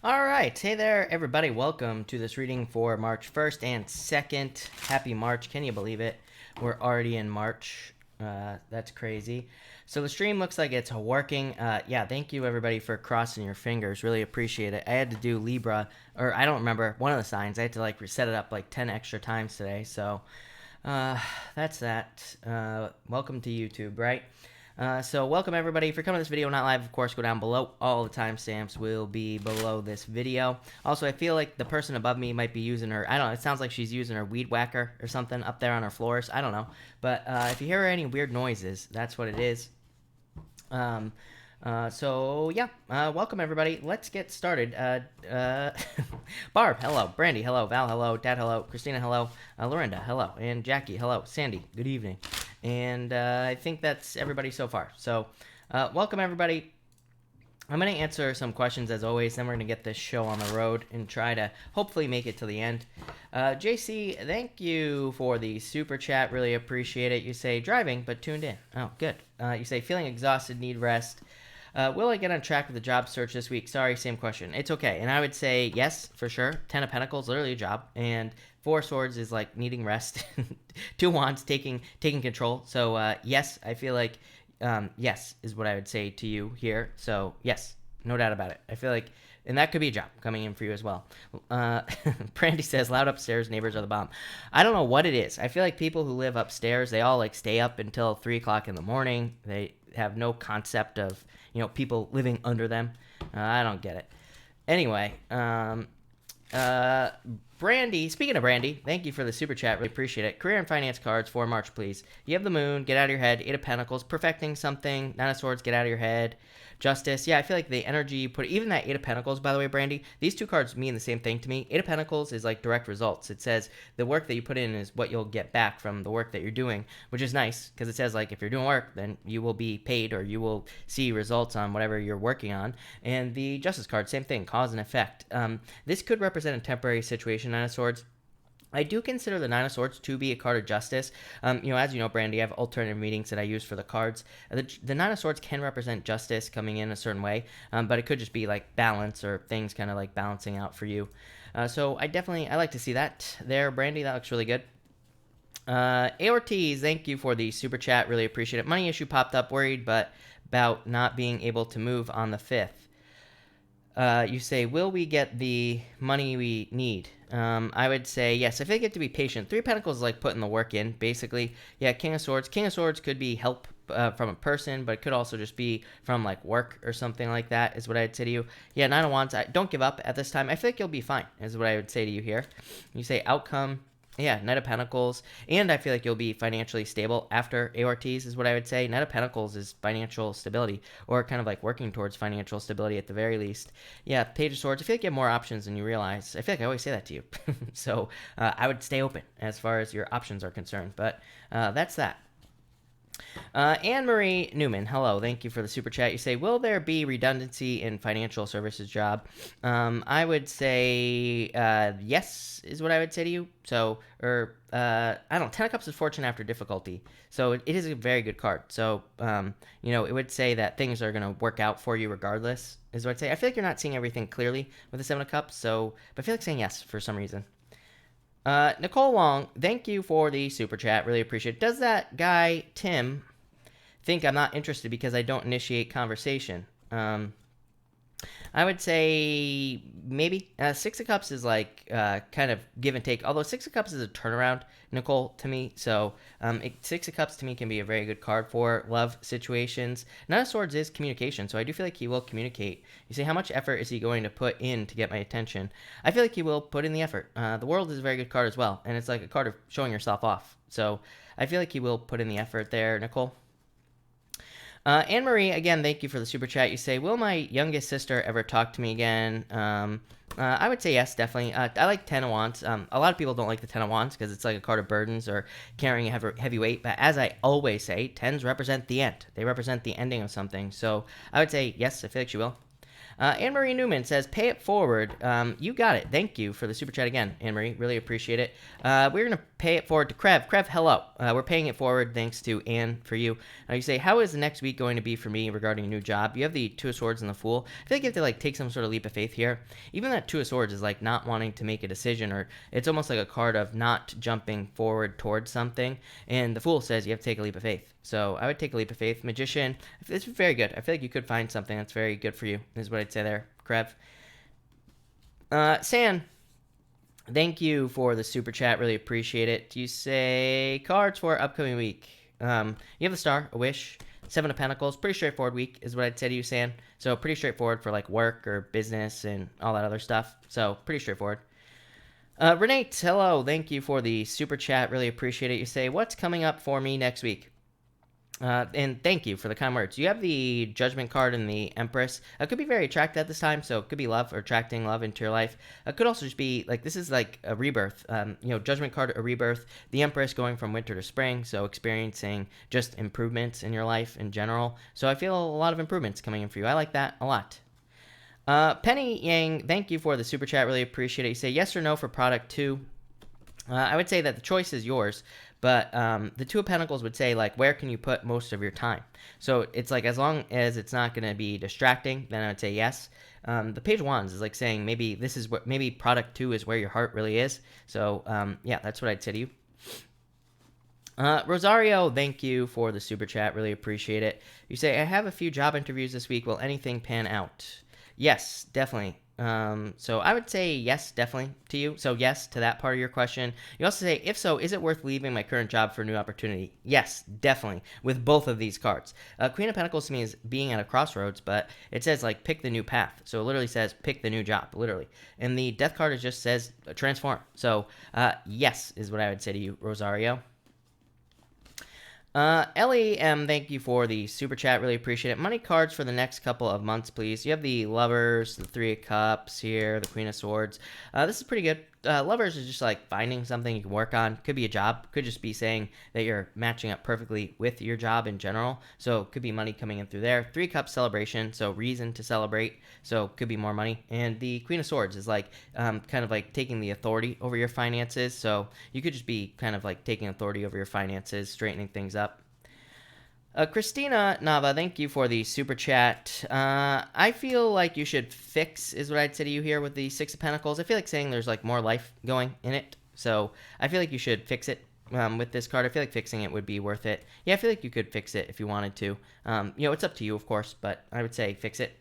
All right. Hey there, everybody. Welcome to this reading for March 1st and 2nd. Happy March. Can you believe it? We're already in March. That's crazy. So the stream looks like it's working. Yeah, thank you, everybody, for crossing your fingers. Really appreciate it. I had to do Libra, or I don't remember, one of the signs. I had to, set it up, 10 extra times today. So that's that. Welcome to YouTube, right? So welcome everybody. If you're coming to this video not live, of course, go down below. All the timestamps will be below this video. Also, I feel like the person above me might be using her, I don't know, it sounds like she's using her weed whacker or something up there on her floors. I don't know. But if you hear any weird noises, that's what it is. So yeah, welcome everybody. Let's get started. Barb, hello. Brandy, hello. Val, hello. Dad, hello. Christina, hello. Lorinda, hello. And Jackie, hello. Sandy, good evening. And I think that's everybody so far. So welcome everybody. I'm going to answer some questions as always, then we're going to get this show on the road and try to hopefully make it to the end. JC, thank you for the super chat. Really appreciate it. You say driving, but tuned in. Oh, good. You say feeling exhausted, need rest. Will I get on track with the job search this week? Sorry, same question. It's okay. And I would say yes, for sure. 10 of Pentacles, literally a job. And 4 Swords is like needing rest. 2 Wands, taking control. So yes, I feel like yes is what I would say to you here. So yes, no doubt about it. I feel like, and that could be a job coming in for you as well. Brandy says, loud upstairs, neighbors are the bomb. I don't know what it is. I feel like people who live upstairs, they all stay up until 3 o'clock in the morning. They have no concept of, people living under them. I don't get it. Anyway, Brandy, speaking of Brandy, thank you for the super chat. Really appreciate it. Career and finance cards for March, please. You have the Moon, get out of your head. 8 of Pentacles, perfecting something. 9 of Swords, get out of your head. Justice, yeah, I feel like the energy you put, even that 8 of Pentacles, by the way, Brandy, these 2 cards mean the same thing to me. 8 of Pentacles is like direct results. It says the work that you put in is what you'll get back from the work that you're doing, which is nice because it says if you're doing work, then you will be paid or you will see results on whatever you're working on. And the Justice card, same thing, cause and effect. This could represent a temporary situation, 9 of Swords. I do consider the 9 of Swords to be a card of justice. As you know, Brandy, I have alternative meanings that I use for the cards. The 9 of Swords can represent justice coming in a certain way, but it could just be balance or things kind of balancing out for you. So I like to see that there, Brandy. That looks really good. Ortiz, thank you for the super chat. Really appreciate it. Money issue popped up. Worried, but about not being able to move on the 5th. You say, will we get the money we need? I would say yes. I think you have to be patient. 3 of Pentacles is putting the work in, basically. Yeah, King of Swords. King of Swords could be help from a person, but it could also just be from work or something like that, is what I'd say to you. Yeah, 9 of Wands. Don't give up at this time. I feel like you'll be fine, is what I would say to you here. You say outcome. Yeah, Knight of Pentacles, and I feel like you'll be financially stable after Ortiz is what I would say. Knight of Pentacles is financial stability, or kind of working towards financial stability at the very least. Yeah, Page of Swords, I feel like you have more options than you realize. I feel like I always say that to you. So I would stay open as far as your options are concerned, but that's that. Anne-Marie Newman, hello. Thank you for the super chat. You say, will there be redundancy in financial services job? I would say yes is what I would say to you. So, I don't know, 10 of Cups is fortune after difficulty. So it is a very good card. So, it would say that things are going to work out for you regardless, is what I'd say. I feel like you're not seeing everything clearly with the 7 of Cups, but I feel like saying yes for some reason. Nicole Long, thank you for the super chat. Really appreciate it. Does that guy, Tim, think I'm not interested because I don't initiate conversation? I would say maybe. 6 of Cups is kind of give and take. Although 6 of Cups is a turnaround, Nicole, to me. So 6 of Cups to me can be a very good card for love situations. 9 of Swords is communication, so I do feel like he will communicate. You say, how much effort is he going to put in to get my attention? I feel like he will put in the effort. The World is a very good card as well, and it's a card of showing yourself off. So I feel like he will put in the effort there, Nicole. Anne-Marie, again, thank you for the super chat. You say, will my youngest sister ever talk to me again? I would say yes, definitely. I like 10 of Wands. A lot of people don't like the 10 of Wands because it's a card of burdens or carrying a heavy weight. But as I always say, 10s represent the end. They represent the ending of something. So I would say yes, I feel like she will. Anne-Marie Newman says, pay it forward. You got it. Thank you for the super chat again, Anne-Marie. Really appreciate it. We're going to pay it forward to Krev. Krev, hello. We're paying it forward thanks to Anne for you. You say, how is the next week going to be for me regarding a new job? You have the Two of Swords and the Fool. I feel like you have to like take some sort of leap of faith here. Even that Two of Swords is like not wanting to make a decision, or it's almost like a card of not jumping forward towards something. And the Fool says you have to take a leap of faith. So I would take a leap of faith. Magician, it's very good. I feel like you could find something that's very good for you, is what I'd say there, Krev. San, thank you for the super chat. Really appreciate it. You say cards for upcoming week. You have the Star, a Wish, Seven of Pentacles. Pretty straightforward week is what I'd say to you, San. So pretty straightforward for like work or business and all that other stuff. So pretty straightforward. Renee, hello. Thank you for the super chat. Really appreciate it. You say, what's coming up for me next week? And thank you for the kind words. You have the Judgment card and the Empress. It could be very attractive at this time, so it could be love or attracting love into your life. It could also just be like this is like a rebirth. Judgment card, a rebirth. The Empress going from winter to spring, so experiencing just improvements in your life in general. So I feel a lot of improvements coming in for you. I like that a lot. Penny Yang, thank you for the super chat. Really appreciate it. You say yes or no for product 2. I would say that the choice is yours, but the Two of Pentacles would say, like, where can you put most of your time? So it's like, as long as it's not going to be distracting, then I would say yes. The Page of Wands is like saying maybe this is what, maybe product 2 is where your heart really is. So yeah, that's what I'd say to you. Rosario, thank you for the super chat. Really appreciate it. You say, I have a few job interviews this week. Will anything pan out? Yes, definitely. So I would say yes, definitely to you. So yes to that part of your question. You also say, if so, is it worth leaving my current job for a new opportunity? Yes, definitely, with both of these cards. Queen of Pentacles to me is being at a crossroads, but it says like pick the new path. So it literally says pick the new job, literally. And the Death card just says transform. So yes is what I would say to you, Rosario. Ellie M, thank you for the super chat. Really appreciate it. Money cards for the next couple of months, please. You have the Lovers, the Three of Cups here, the Queen of Swords. This is pretty good. Lovers is just like finding something you can work on. Could be a job. Could just be saying that you're matching up perfectly with your job in general. So could be money coming in through there. Three Cups celebration, so reason to celebrate. So could be more money. And the Queen of Swords is like kind of like taking the authority over your finances. So you could just be kind of like taking authority over your finances, straightening things up. Christina Nava, thank you for the super chat. I feel like you should fix, is what I'd say to you here with the Six of Pentacles. I feel like saying there's like more life going in it. So I feel like you should fix it with this card. I feel like fixing it would be worth it. Yeah, I feel like you could fix it if you wanted to. It's up to you, of course, but I would say fix it.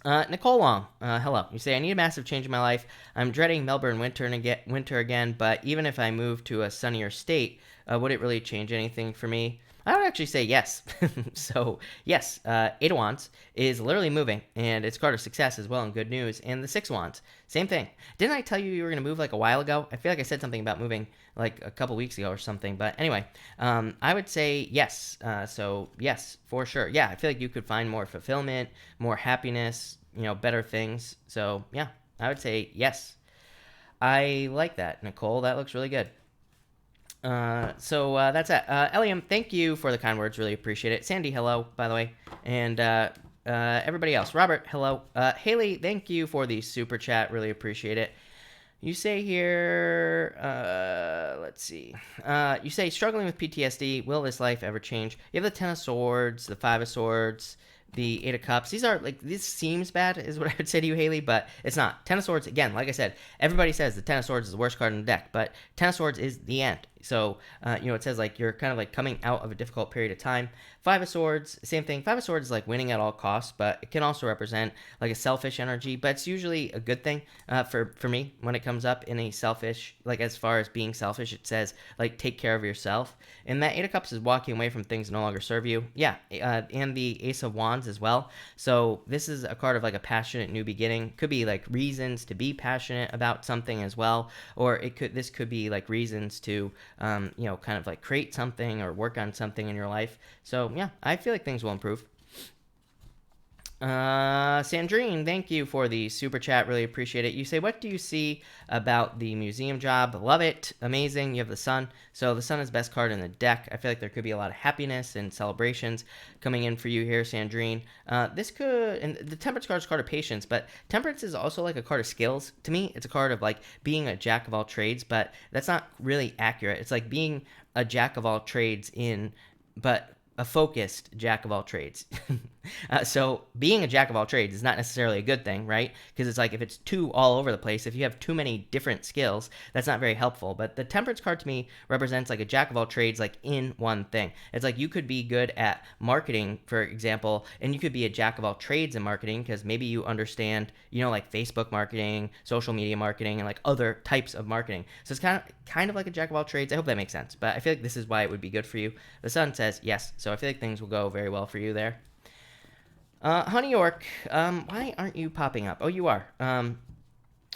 Nicole Long, hello. You say, I need a massive change in my life. I'm dreading Melbourne winter again, but even if I move to a sunnier state, would it really change anything for me? I would actually say yes. So, yes, Eight of Wands is literally moving, and it's card of success as well and good news. And the Six of Wands, same thing. Didn't I tell you you were going to move like a while ago? I feel like I said something about moving like a couple weeks ago or something. But anyway, I would say yes. So, yes, for sure. Yeah, I feel like you could find more fulfillment, more happiness, better things. So, yeah, I would say yes. I like that, Nicole. That looks really good. So that's it. Eliam, thank you for the kind words. Really appreciate it. Sandy, hello, by the way. And everybody else. Robert, hello. Haley, thank you for the super chat. Really appreciate it. You say here, let's see. You say, struggling with PTSD. Will this life ever change? You have the Ten of Swords, the Five of Swords, the Eight of Cups. These are like, this seems bad is what I would say to you, Haley, but it's not. Ten of Swords, again, like I said, everybody says the Ten of Swords is the worst card in the deck, but Ten of Swords is the end. So, it says like you're kind of like coming out of a difficult period of time. Five of Swords, same thing. Five of Swords is like winning at all costs, but it can also represent like a selfish energy, but it's usually a good thing for me when it comes up in a selfish, like as far as being selfish, it says like take care of yourself. And that Eight of Cups is walking away from things that no longer serve you. Yeah, and the Ace of Wands as well. So this is a card of like a passionate new beginning. Could be like reasons to be passionate about something as well, or this could be like reasons to kind of like create something or work on something in your life. So yeah, I feel like things will improve. Sandrine, thank you for the super chat. Really appreciate it. You say, what do you see about the museum job? Love it. Amazing. You have the sun. So the sun is best card in the deck. I feel like there could be a lot of happiness and celebrations coming in for you here, Sandrine. This could, and the temperance card is a card of patience, but temperance is also like a card of skills. To me, it's a card of like being a jack of all trades, but that's not really accurate. It's like being a jack of all trades but a focused jack of all trades. So being a jack of all trades is not necessarily a good thing, right? Because it's like if it's too all over the place, if you have too many different skills, that's not very helpful. But the temperance card to me represents like a jack of all trades, like in one thing. It's like you could be good at marketing, for example, and you could be a jack of all trades in marketing because maybe you understand, like Facebook marketing, social media marketing, and like other types of marketing. So it's kind of like a jack of all trades. I hope that makes sense. But I feel like this is why it would be good for you. The sun says yes, so I feel like things will go very well for you there. Honey York, why aren't you popping up? Oh, you are.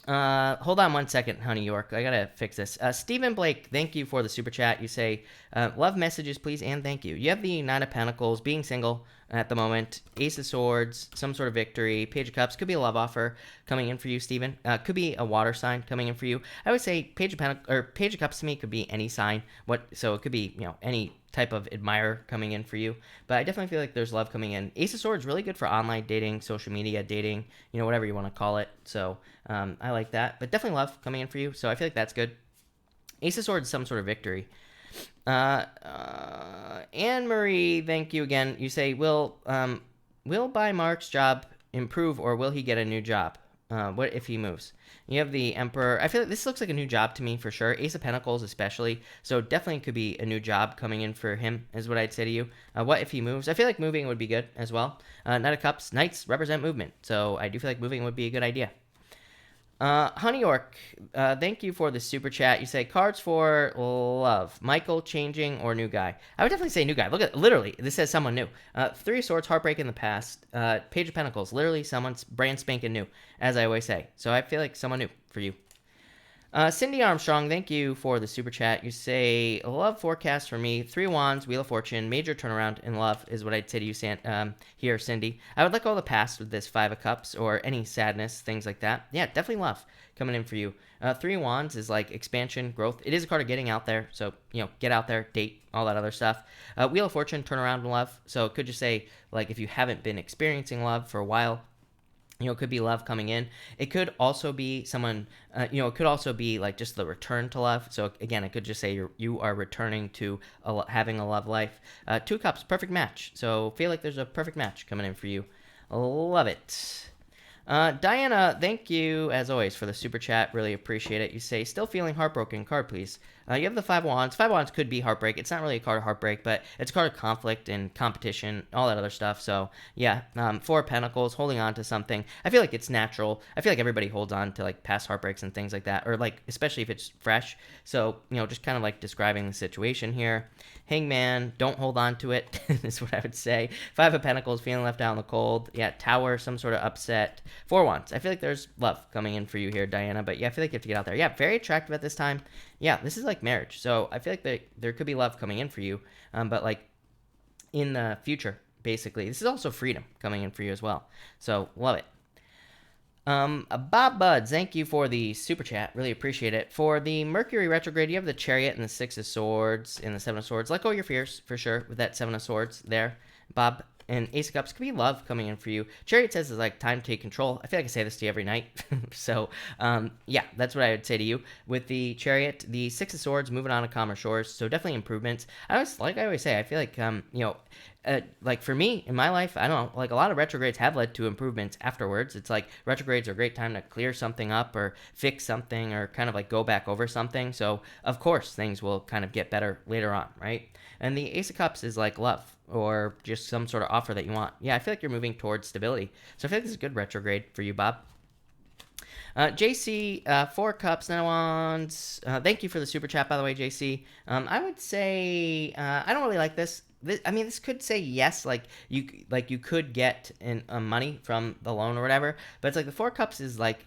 Hold on 1 second, Honey York. I gotta fix this. Stephen Blake, thank you for the super chat. You say, love messages, please, and thank you. You have the Nine of Pentacles, being single at the moment, Ace of Swords, some sort of victory, Page of Cups, could be a love offer coming in for you, Stephen. Could be a water sign coming in for you. I would say Page of Cups to me could be any sign. So it could be, any type of admirer coming in for you, but I definitely feel like there's love coming in. Ace of Swords really good for online dating, social media dating, whatever you want to call it. So I like that, but definitely love coming in for you. So I feel like that's good. Ace of Swords, some sort of victory. Anne Marie, thank you again. You say, will by Mark's job improve, or will he get a new job? What if he moves? You have the Emperor. I feel like this looks like a new job to me for sure. Ace of Pentacles especially. So definitely could be a new job coming in for him is what I'd say to you. What if he moves? I feel like moving would be good as well. Knight of Cups. Knights represent movement. So I do feel like moving would be a good idea. Honey York, thank you for the super chat. You say cards for love. Michael, changing, or new guy? I would definitely say new guy. Look at literally, this says someone new. Three of Swords, heartbreak in the past. Page of Pentacles, literally someone's brand spanking new, as I always say. So I feel like someone new for you. Cindy Armstrong, thank you for the super chat. You say, love forecast for me. Three Wands, Wheel of Fortune, major turnaround in love is what I'd say to you, here, Cindy. I would let go of the past with this Five of Cups or any sadness, things like that. Yeah, definitely love coming in for you. Three Wands is like expansion, growth. It is a card of getting out there. So, get out there, date, all that other stuff. Wheel of Fortune, turnaround in love. So it could just say, like, if you haven't been experiencing love for a while, it could be love coming in. It could also be someone, it could also be like just the return to love. So again, it could just say you are returning to having a love life. Two Cups, perfect match. So feel like there's a perfect match coming in for you. Love it. Diana, thank you as always for the super chat. Really appreciate it. You say, still feeling heartbroken. Card, please. You have the Five Wands. Five Wands could be heartbreak. It's not really a card of heartbreak, but it's a card of conflict and competition, all that other stuff. So yeah, Four Pentacles, holding on to something. I feel like it's natural. I feel like everybody holds on to like past heartbreaks and things like that, or like especially if it's fresh. So just kind of like describing the situation here. Hangman, don't hold on to it is what I would say. Five of Pentacles, feeling left out in the cold. Yeah, Tower, some sort of upset. Four Wands. I feel like there's love coming in for you here, Diana. But yeah, I feel like you have to get out there. Yeah, very attractive at this time. Yeah, this is like marriage. So I feel like there could be love coming in for you. But like in the future, basically. This is also freedom coming in for you as well. So love it. Bob Buds, thank you for the super chat. Really appreciate it. For the Mercury retrograde, you have the Chariot and the Six of Swords and the Seven of Swords. Let go of your fears for sure with that Seven of Swords there, Bob. And Ace of Cups could be love coming in for you. Chariot says it's like time to take control. I feel like I say this to you every night. So, yeah, that's what I would say to you. With the Chariot, the Six of Swords, moving on to calmer shores. So definitely improvements. I always say, I feel like, like for me in my life, I don't know, like a lot of retrogrades have led to improvements afterwards. It's like retrogrades are a great time to clear something up or fix something or kind of like go back over something. So of course things will kind of get better later on, right? And the Ace of Cups is like love or just some sort of offer that you want. Yeah, I feel like you're moving towards stability. So I feel like this is a good retrograde for you, Bob. JC, 4 cups, 9 of wands. Thank you for the super chat, by the way, JC. I would say I don't really like this. I mean, this could say yes, like you could get money from the loan or whatever, but it's like the 4 cups is like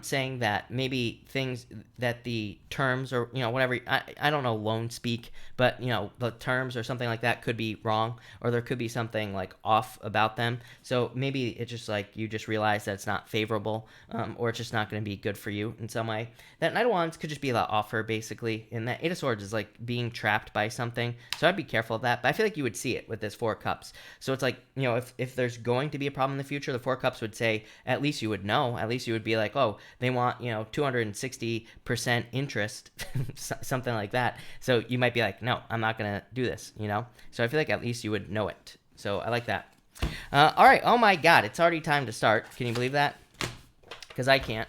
saying that maybe things that the terms or whatever, I don't know loan speak, but the terms or something like that could be wrong, or there could be something like off about them. So maybe it's just like you just realize that it's not favorable, or it's just not going to be good for you in some way. That Knight of Wands could just be the offer basically, and that Eight of Swords is like being trapped by something. So I'd be careful of that. But I feel like you would see it with this 4 cups. So it's like, if there's going to be a problem in the future, the 4 cups would say, at least you would know. At least you would be like, oh, they want 260% interest, something like that. So you might be like, no, I'm not gonna do this. So I feel like at least you would know it. So I like that. All right. Oh my God, it's already time to start. Can you believe that? Because I can't.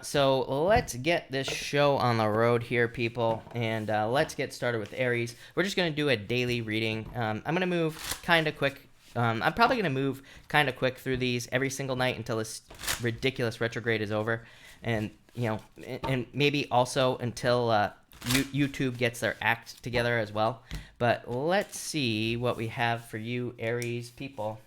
So let's get this show on the road here, people, and let's get started with Aries. We're just going to do a daily reading. I'm going to move kind of quick. I'm probably going to move kind of quick through these every single night until this ridiculous retrograde is over, and and maybe also until YouTube gets their act together as well. But let's see what we have for you, Aries people.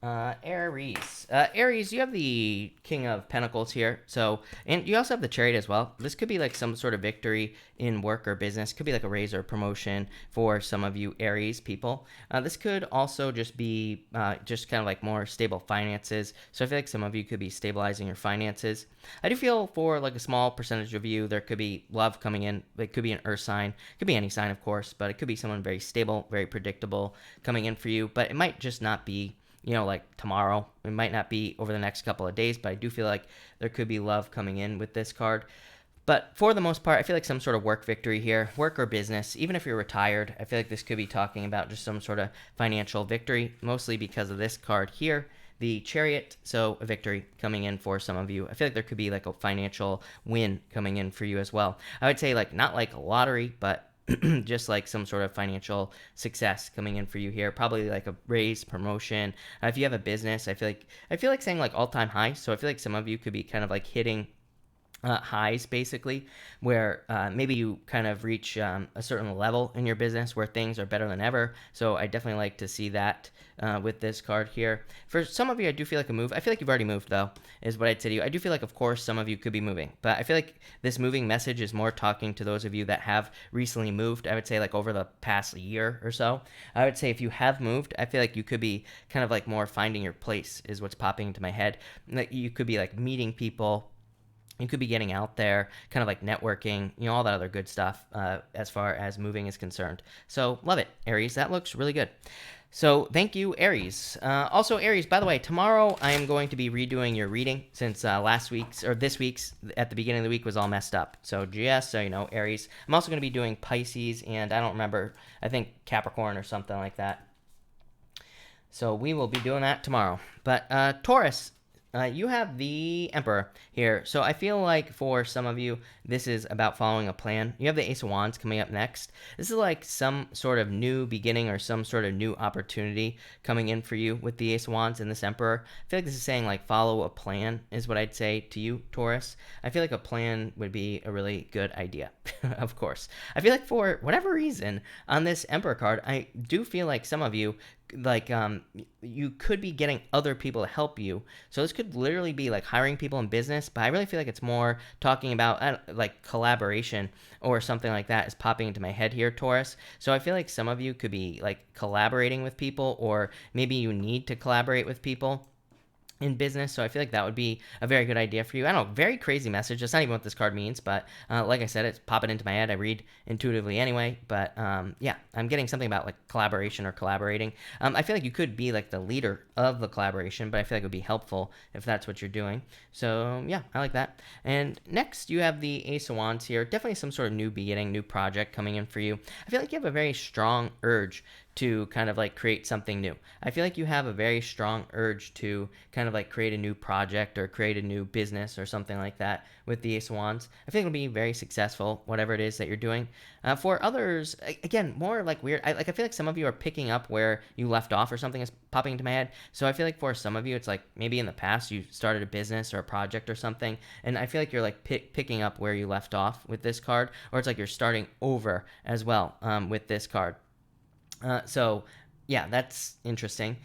Aries, you have the King of Pentacles here. So, and you also have the Chariot as well. This could be like some sort of victory in work or business. Could be like a raise or promotion for some of you Aries people. This could also just be just kind of like more stable finances. So I feel like some of you could be stabilizing your finances. I do feel for like a small percentage of you, there could be love coming in. It could be an earth sign. It could be any sign, of course, but it could be someone very stable, very predictable coming in for you. But it might just not be like tomorrow. It might not be over the next couple of days, but I do feel like there could be love coming in with this card. But for the most part, I feel like some sort of work victory here, work or business. Even if you're retired, I feel like this could be talking about just some sort of financial victory, mostly because of this card here, the Chariot. So a victory coming in for some of you. I feel like there could be like a financial win coming in for you as well. I would say like not like a lottery, but just like some sort of financial success coming in for you here, probably like a raise, promotion. If you have a business, I feel like saying like all-time high. So I feel like some of you could be kind of like hitting highs basically, where maybe you kind of reach a certain level in your business where things are better than ever. So I definitely like to see that with this card here. For some of you, I do feel like a move. I feel like you've already moved though, is what I'd say to you. I do feel like, of course, some of you could be moving, but I feel like this moving message is more talking to those of you that have recently moved. I would say like over the past year or so. I would say if you have moved, I feel like you could be kind of like more finding your place is what's popping into my head. Like you could be like meeting people. You could be getting out there, kind of like networking, all that other good stuff as far as moving is concerned. So love it, Aries. That looks really good. So thank you, Aries. Also, Aries, by the way, tomorrow I am going to be redoing your reading since this week's at the beginning of the week was all messed up. So just so you know, Aries. I'm also going to be doing Pisces and I don't remember, I think Capricorn or something like that. So we will be doing that tomorrow. But Taurus. You have the Emperor here. So I feel like for some of you, this is about following a plan. You have the Ace of Wands coming up next. This is like some sort of new beginning or some sort of new opportunity coming in for you with the Ace of Wands and this Emperor. I feel like this is saying like follow a plan is what I'd say to you, Taurus. I feel like a plan would be a really good idea, of course. I feel like for whatever reason on this Emperor card, I do feel like some of you like you could be getting other people to help you. So this could literally be like hiring people in business, but I really feel like it's more talking about like collaboration or something like that is popping into my head here, Taurus. So I feel like some of you could be like collaborating with people, or maybe you need to collaborate with people in business. So I feel like that would be a very good idea for you. I don't know, very crazy message. That's not even what this card means, but like I said, it's popping into my head. I read intuitively anyway, but yeah, I'm getting something about like collaboration or collaborating. I feel like you could be like the leader of the collaboration, but I feel like it would be helpful if that's what you're doing. So yeah, I like that. And next you have the Ace of Wands here. Definitely some sort of new beginning, new project coming in for you. I feel like you have a very strong urge to kind of like create something new. I feel like you have a very strong urge to kind of like create a new project or create a new business or something like that with the Ace of Wands. I think it'll be very successful, whatever it is that you're doing. For others, again, more like weird. I feel like some of you are picking up where you left off or something is popping into my head. So I feel like for some of you, it's like maybe in the past you started a business or a project or something, and I feel like you're like picking up where you left off with this card, or it's like you're starting over as well with this card. So yeah, that's interesting.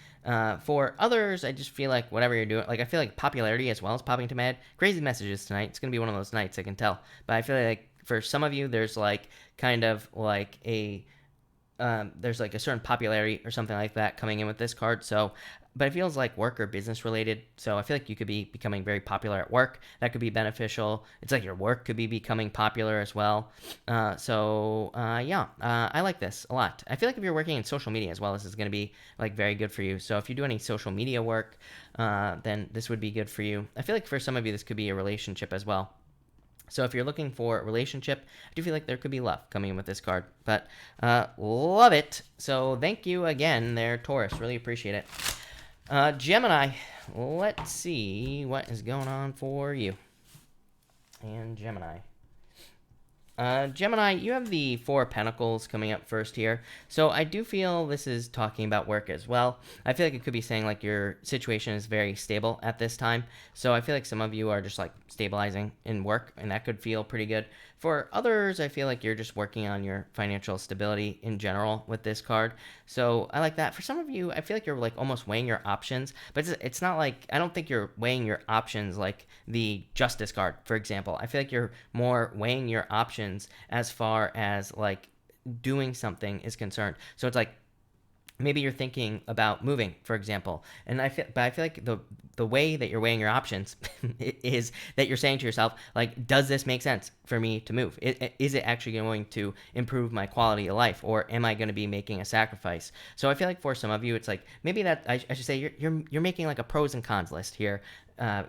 For others, I just feel like whatever you're doing, like I feel like popularity as well is popping to my head. Crazy messages tonight. It's gonna be one of those nights, I can tell. But I feel like for some of you, there's like kind of like a there's like a certain popularity or something like that coming in with this card. So, but it feels like work or business related. So I feel like you could be becoming very popular at work. That could be beneficial. It's like your work could be becoming popular as well. Yeah, I like this a lot. I feel like if you're working in social media as well, this is going to be like very good for you. So if you do any social media work, then this would be good for you. I feel like for some of you, this could be a relationship as well. So if you're looking for a relationship, I do feel like there could be love coming in with this card. But love it. So thank you again there, Taurus. Really appreciate it. Gemini, let's see what is going on for you. And Gemini. Gemini, you have the Four of Pentacles coming up first here. So I do feel this is talking about work as well. I feel like it could be saying like your situation is very stable at this time. So I feel like some of you are just like stabilizing in work, and that could feel pretty good. For others, I feel like you're just working on your financial stability in general with this card. So I like that. For some of you, I feel like you're like almost weighing your options, but it's not like, I don't think you're weighing your options like the Justice card, for example. I feel like you're more weighing your options as far as like doing something is concerned. So it's like, maybe you're thinking about moving, for example, and I feel like the way that you're weighing your options is that you're saying to yourself, like, does this make sense for me to move? Is it actually going to improve my quality of life, or am I going to be making a sacrifice? So I feel like for some of you, it's like maybe that I should say you're making like a pros and cons list here.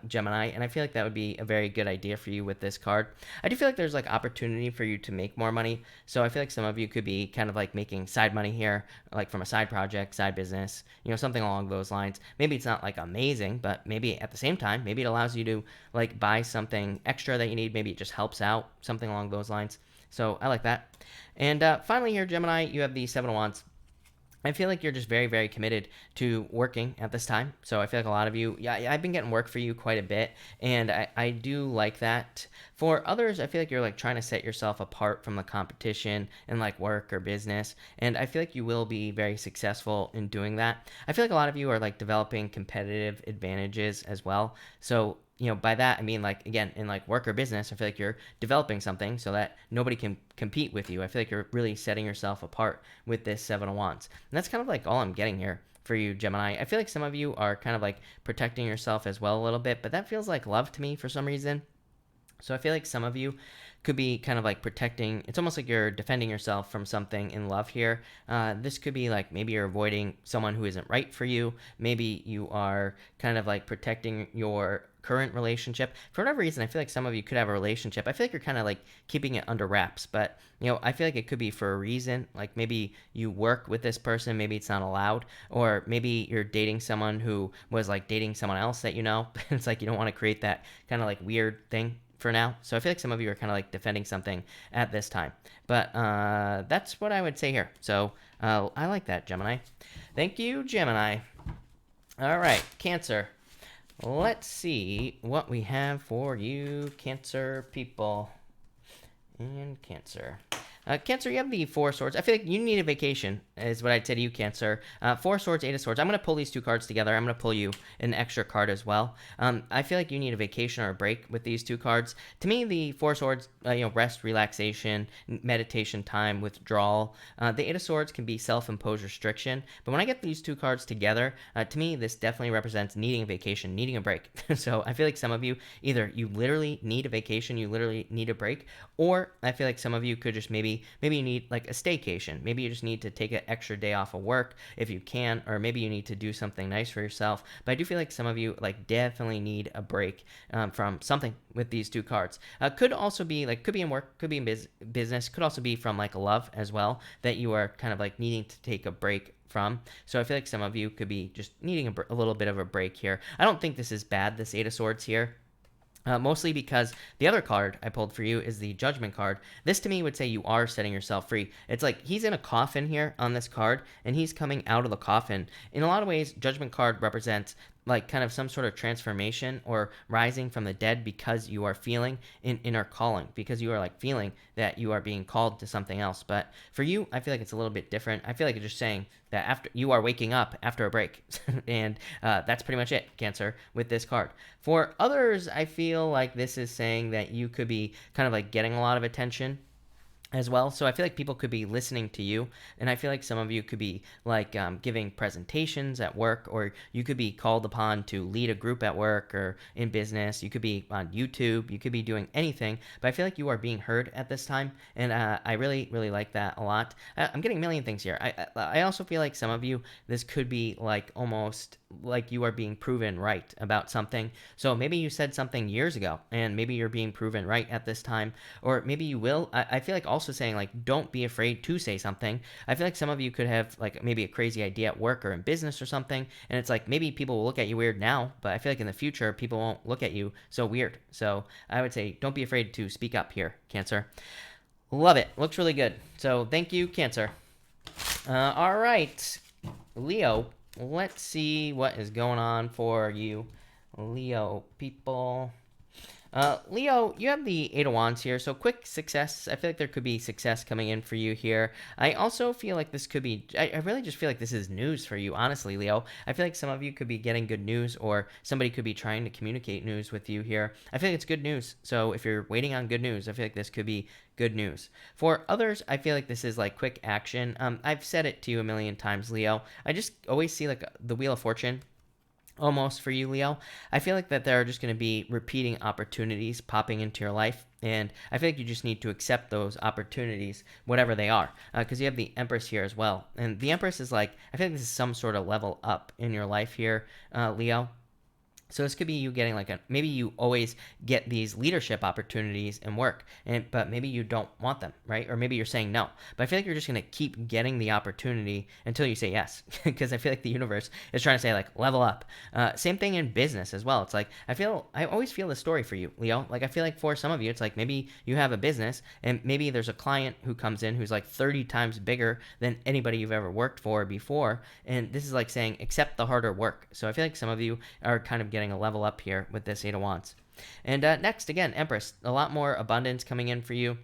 Gemini, and I feel like that would be a very good idea for you with this card. I do feel like there's like opportunity for you to make more money, so I feel like some of you could be kind of like making side money here, like from a side project, side business, something along those lines. Maybe it's not like amazing, but maybe at the same time, maybe it allows you to like buy something extra that you need. Maybe it just helps out, something along those lines. So I like that. And finally here, Gemini, you have the Seven of Wands. I feel like you're just very, very committed to working at this time. So I feel like a lot of you, yeah, I've been getting work for you quite a bit, and I do like that. For others, I feel like you're like trying to set yourself apart from the competition in like work or business, and I feel like you will be very successful in doing that. I feel like a lot of you are like developing competitive advantages as well. So by that, I mean, like, again, in like work or business, I feel like you're developing something so that nobody can compete with you. I feel like you're really setting yourself apart with this Seven of Wands. And that's kind of like all I'm getting here for you, Gemini. I feel like some of you are kind of like protecting yourself as well a little bit, but that feels like love to me for some reason. So I feel like some of you could be kind of like protecting. It's almost like you're defending yourself from something in love here. This could be like maybe you're avoiding someone who isn't right for you. Maybe you are kind of like protecting your current relationship. For whatever reason, I feel like some of you could have a relationship. I feel like you're kind of like keeping it under wraps, but I feel like it could be for a reason. Like maybe you work with this person, maybe it's not allowed, or maybe you're dating someone who was like dating someone else that it's like you don't want to create that kind of like weird thing for now. So I feel like some of you are kind of like defending something at this time, but that's what I would say here. So I like that, Gemini. Thank you, Gemini. All right, Cancer. Let's see what we have for you, Cancer people. And Cancer. Cancer, you have the Four of Swords. I feel like you need a vacation, is what I'd say to you, Cancer. Four of Swords, Eight of Swords. I'm going to pull these two cards together. I'm going to pull you an extra card as well. I feel like you need a vacation or a break with these two cards. To me, the Four of Swords, rest, relaxation, meditation time, withdrawal. The Eight of Swords can be self-imposed restriction. But when I get these two cards together, to me, this definitely represents needing a vacation, needing a break. So I feel like some of you, either you literally need a vacation, you literally need a break, or I feel like some of you could just maybe be maybe you need like a staycation. Maybe you just need to take an extra day off of work if you can, or maybe you need to do something nice for yourself. But I do feel like some of you like definitely need a break from something with these two cards. Could also be like, could be in work, could be in business, could also be from like love as well, that you are kind of like needing to take a break from. So I feel like some of you could be just needing a little bit of a break here. I don't think this is bad, this Eight of Swords here. Mostly because the other card I pulled for you is the Judgment card. This to me would say you are setting yourself free. It's like he's in a coffin here on this card, and he's coming out of the coffin. In a lot of ways, Judgment card represents like kind of some sort of transformation or rising from the dead, because you are feeling an inner calling, because you are like feeling that you are being called to something else. But for you, I feel like it's a little bit different. I feel like it's just saying that after you are waking up after a break, and that's pretty much it, Cancer, with this card. For others, I feel like this is saying that you could be kind of like getting a lot of attention as well. So I feel like people could be listening to you, and I feel like some of you could be like giving presentations at work, or you could be called upon to lead a group at work or in business. You could be on YouTube, you could be doing anything, but I feel like you are being heard at this time, and I really like that a lot. I'm getting a million things here. I also feel like some of you, this could be like almost like you are being proven right about something. So maybe you said something years ago, and maybe you're being proven right at this time, or maybe you will. I feel like also saying like, don't be afraid to say something. I feel like some of you could have like maybe a crazy idea at work or in business or something, and it's like maybe people will look at you weird now, but I feel like in the future people won't look at you so weird. So I would say don't be afraid to speak up here, Cancer. Love it. Looks really good. So thank you, Cancer. All right, Leo. Let's see what is going on for you, Leo people. Leo, you have the Eight of Wands here, so quick success. I feel like there could be success coming in for you here. I also feel like this could be, I really just feel like this is news for you, honestly, Leo. I feel like some of you could be getting good news, or somebody could be trying to communicate news with you here. I feel like it's good news, so if you're waiting on good news, I feel like this could be good news. For others, I feel like this is like quick action. I've said it to you a million times, Leo. I just always see like the Wheel of Fortune almost for you, Leo. I feel like that there are just going to be repeating opportunities popping into your life, and I feel like you just need to accept those opportunities, whatever they are, because you have the Empress here as well, and the Empress is like, I feel like this is some sort of level up in your life here, Leo. So this could be you getting like maybe you always get these leadership opportunities in work, but maybe you don't want them, right? Or maybe you're saying no. But I feel like you're just going to keep getting the opportunity until you say yes, because I feel like the universe is trying to say like level up. Same thing in business as well. It's like I always feel the story for you, Leo. Like I feel like for some of you, it's like maybe you have a business, and maybe there's a client who comes in who's like 30 times bigger than anybody you've ever worked for before, and this is like saying accept the harder work. So I feel like some of you are kind of getting a level up here with this Eight of Wands. And next, again, Empress. A lot more abundance coming in for you.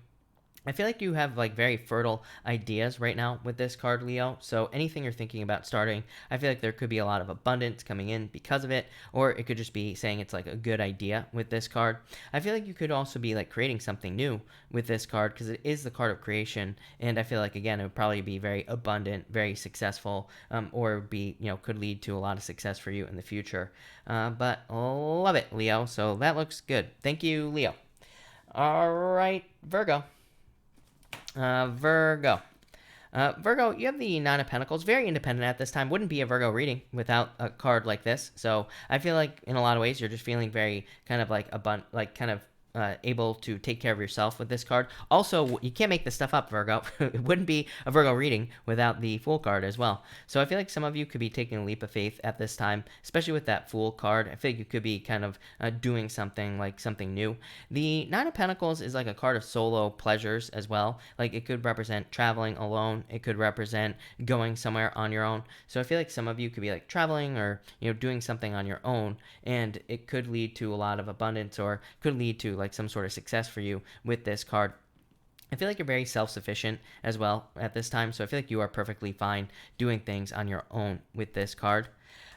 I feel like you have like very fertile ideas right now with this card, Leo. So anything you're thinking about starting, I feel like there could be a lot of abundance coming in because of it, or it could just be saying it's like a good idea with this card. I feel like you could also be like creating something new with this card, because it is the card of creation, and I feel like again it would probably be very abundant, very successful, or be, you know, could lead to a lot of success for you in the future. But love it, Leo. So that looks good. Thank you, Leo. All right, Virgo. Virgo. Virgo, you have the Nine of Pentacles. Very independent at this time. Wouldn't be a Virgo reading without a card like this. So I feel like in a lot of ways you're just feeling very kind of like able to take care of yourself with this card. Also, you can't make this stuff up, Virgo. It wouldn't be a Virgo reading without the Fool card as well. So I feel like some of you could be taking a leap of faith at this time, especially with that Fool card. I feel like you could be kind of doing something like something new. The Nine of Pentacles is like a card of solo pleasures as well. Like it could represent traveling alone. It could represent going somewhere on your own. So I feel like some of you could be like traveling, or, you know, doing something on your own, and it could lead to a lot of abundance, or could lead to like some sort of success for you with this card. I feel like you're very self-sufficient as well at this time, so I feel like you are perfectly fine doing things on your own with this card.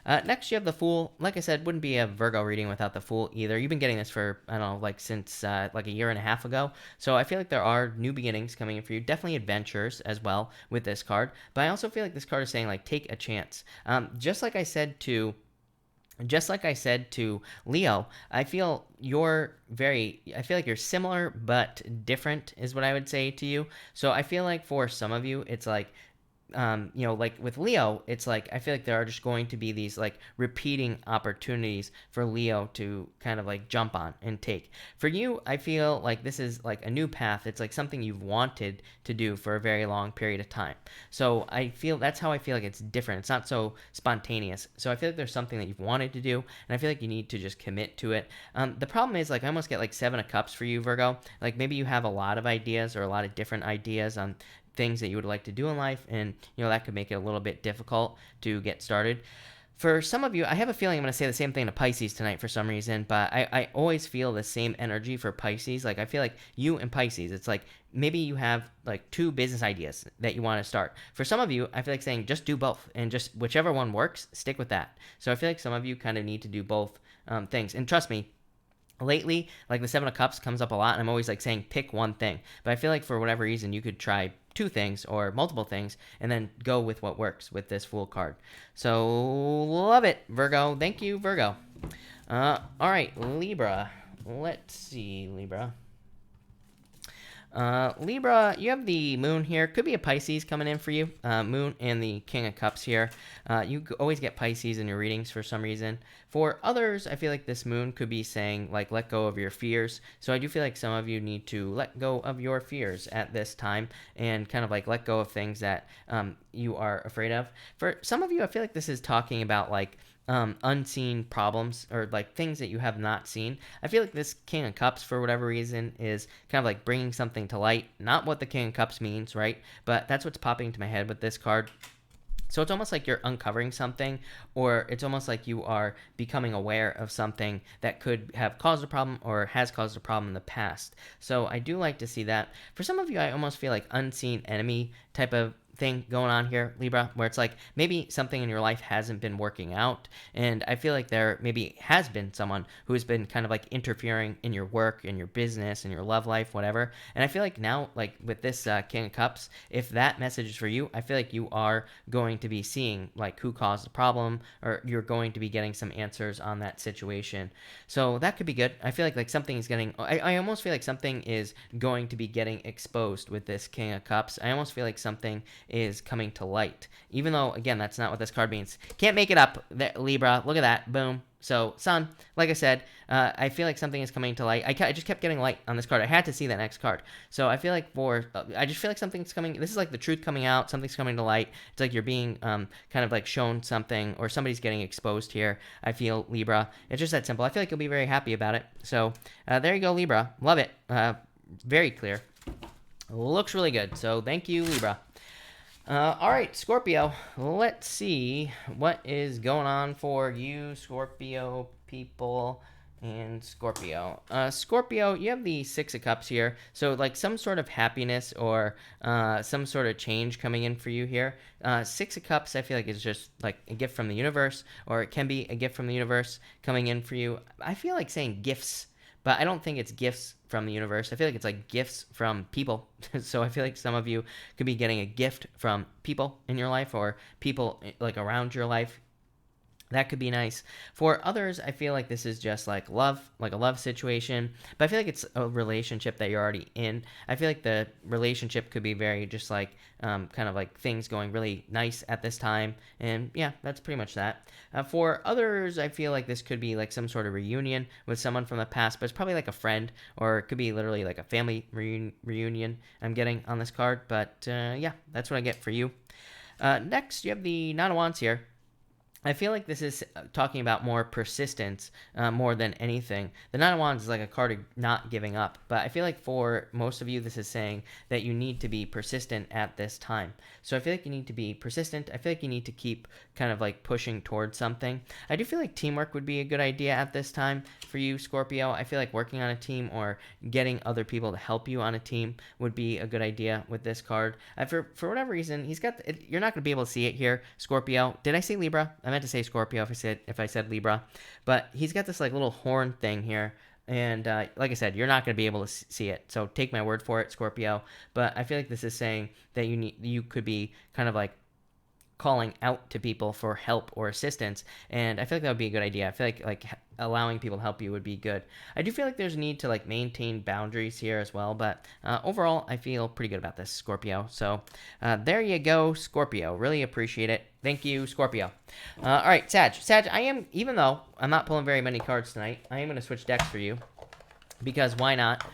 Next, you have the Fool. Like I said, wouldn't be a Virgo reading without the Fool either. You've been getting this for, I don't know, like since like a year and a half ago. So I feel like there are new beginnings coming in for you. Definitely adventures as well with this card. But I also feel like this card is saying like take a chance. Just like I said to just like I said to Leo, I feel I feel like you're similar but different is what I would say to you. So I feel like for some of you, it's like like with Leo, it's like I feel like there are just going to be these like repeating opportunities for Leo to kind of like jump on and take. For you, I feel like this is like a new path. It's like something you've wanted to do for a very long period of time. So I feel that's how I feel like it's different. It's not so spontaneous. So I feel like there's something that you've wanted to do, and I feel like you need to just commit to it. The problem is like I almost get like Seven of Cups for you, Virgo. Like maybe you have a lot of ideas or a lot of different ideas on things that you would like to do in life, and that could make it a little bit difficult to get started. For some of you, I have a feeling I'm going to say the same thing to Pisces tonight for some reason, but I always feel the same energy for Pisces. Like I feel like you and Pisces, it's like maybe you have like two business ideas that you want to start. For some of you, I feel like saying just do both, and just whichever one works, stick with that. So I feel like some of you kind of need to do both things, and trust me, lately, like the Seven of Cups comes up a lot, and I'm always like saying pick one thing. But I feel like for whatever reason, you could try two things or multiple things and then go with what works with this Fool card. So love it, Virgo. Thank you, Virgo. All right, Libra. Let's see, Libra. Libra, you have the moon here. Could be a Pisces coming in for you. Moon and the King of Cups here. You always get Pisces in your readings for some reason. For others, I feel like this moon could be saying, like, let go of your fears. So I do feel like some of you need to let go of your fears at this time and kind of like let go of things that you are afraid of. For some of you, I feel like this is talking about like unseen problems or like things that you have not seen. I feel like this King of Cups, for whatever reason, is kind of like bringing something to light. Not what the King of Cups means, right? But that's what's popping into my head with this card. So it's almost like you're uncovering something, or it's almost like you are becoming aware of something that could have caused a problem or has caused a problem in the past. So I do like to see that. For some of you, I almost feel like unseen enemy type of thing going on here, Libra, where it's like maybe something in your life hasn't been working out, and I feel like there maybe has been someone who has been kind of like interfering in your work, in your business, in your love life, whatever. And I feel like now, like with this King of Cups, if that message is for you, I feel like you are going to be seeing like who caused the problem, or you're going to be getting some answers on that situation. So that could be good. I feel like something is getting, I almost feel like something is going to be getting exposed with this King of Cups. I almost feel like something is coming to light, even though again that's not what this card means. Can't make it up, Libra. Look at that, boom. So Sun, like I said, I feel like something is coming to light. I just kept getting light on this card. I had to see that next card. So I feel like I just feel like something's coming. This is like the truth coming out. Something's coming to light. It's like you're being kind of like shown something, or somebody's getting exposed here. I feel, Libra. It's just that simple. I feel like you'll be very happy about it. So there you go, Libra. Love it. Very clear. Looks really good. So thank you, Libra. All right, Scorpio. Let's see what is going on for you, Scorpio people and Scorpio. Scorpio, you have the Six of Cups here. So like some sort of happiness or some sort of change coming in for you here. Six of Cups, I feel like is just like a gift from the universe, or it can be a gift from the universe coming in for you. I feel like saying gifts, but I don't think it's gifts from the universe. I feel like it's like gifts from people. So I feel like some of you could be getting a gift from people in your life, or people like around your life. That could be nice. For others, I feel like this is just like love, like a love situation. But I feel like it's a relationship that you're already in. I feel like the relationship could be very just like kind of like things going really nice at this time. And yeah, that's pretty much that. For others, I feel like this could be like some sort of reunion with someone from the past, but it's probably like a friend, or it could be literally like a family reunion I'm getting on this card. But yeah, that's what I get for you. Next, you have the Nine of Wands here. I feel like this is talking about more persistence more than anything. The Nine of Wands is like a card of not giving up, but I feel like for most of you, this is saying that you need to be persistent at this time. So I feel like you need to be persistent. I feel like you need to keep kind of like pushing towards something. I do feel like teamwork would be a good idea at this time for you, Scorpio. I feel like working on a team or getting other people to help you on a team would be a good idea with this card. For whatever reason, he's got you're not going to be able to see it here, Scorpio. Did I say Libra? I meant to say Scorpio if I said Libra, but he's got this like little horn thing here, and like I said, you're not going to be able to see it, so take my word for it, Scorpio. But I feel like this is saying that you could be kind of like calling out to people for help or assistance, and I feel like that would be a good idea. I feel like allowing people to help you would be good. I do feel like there's a need to like maintain boundaries here as well, but overall I feel pretty good about this, Scorpio. So there you go, Scorpio. Really appreciate it. Thank you, Scorpio. All right, Sag, I am, even though I'm not pulling very many cards tonight, I am going to switch decks for you, because why not?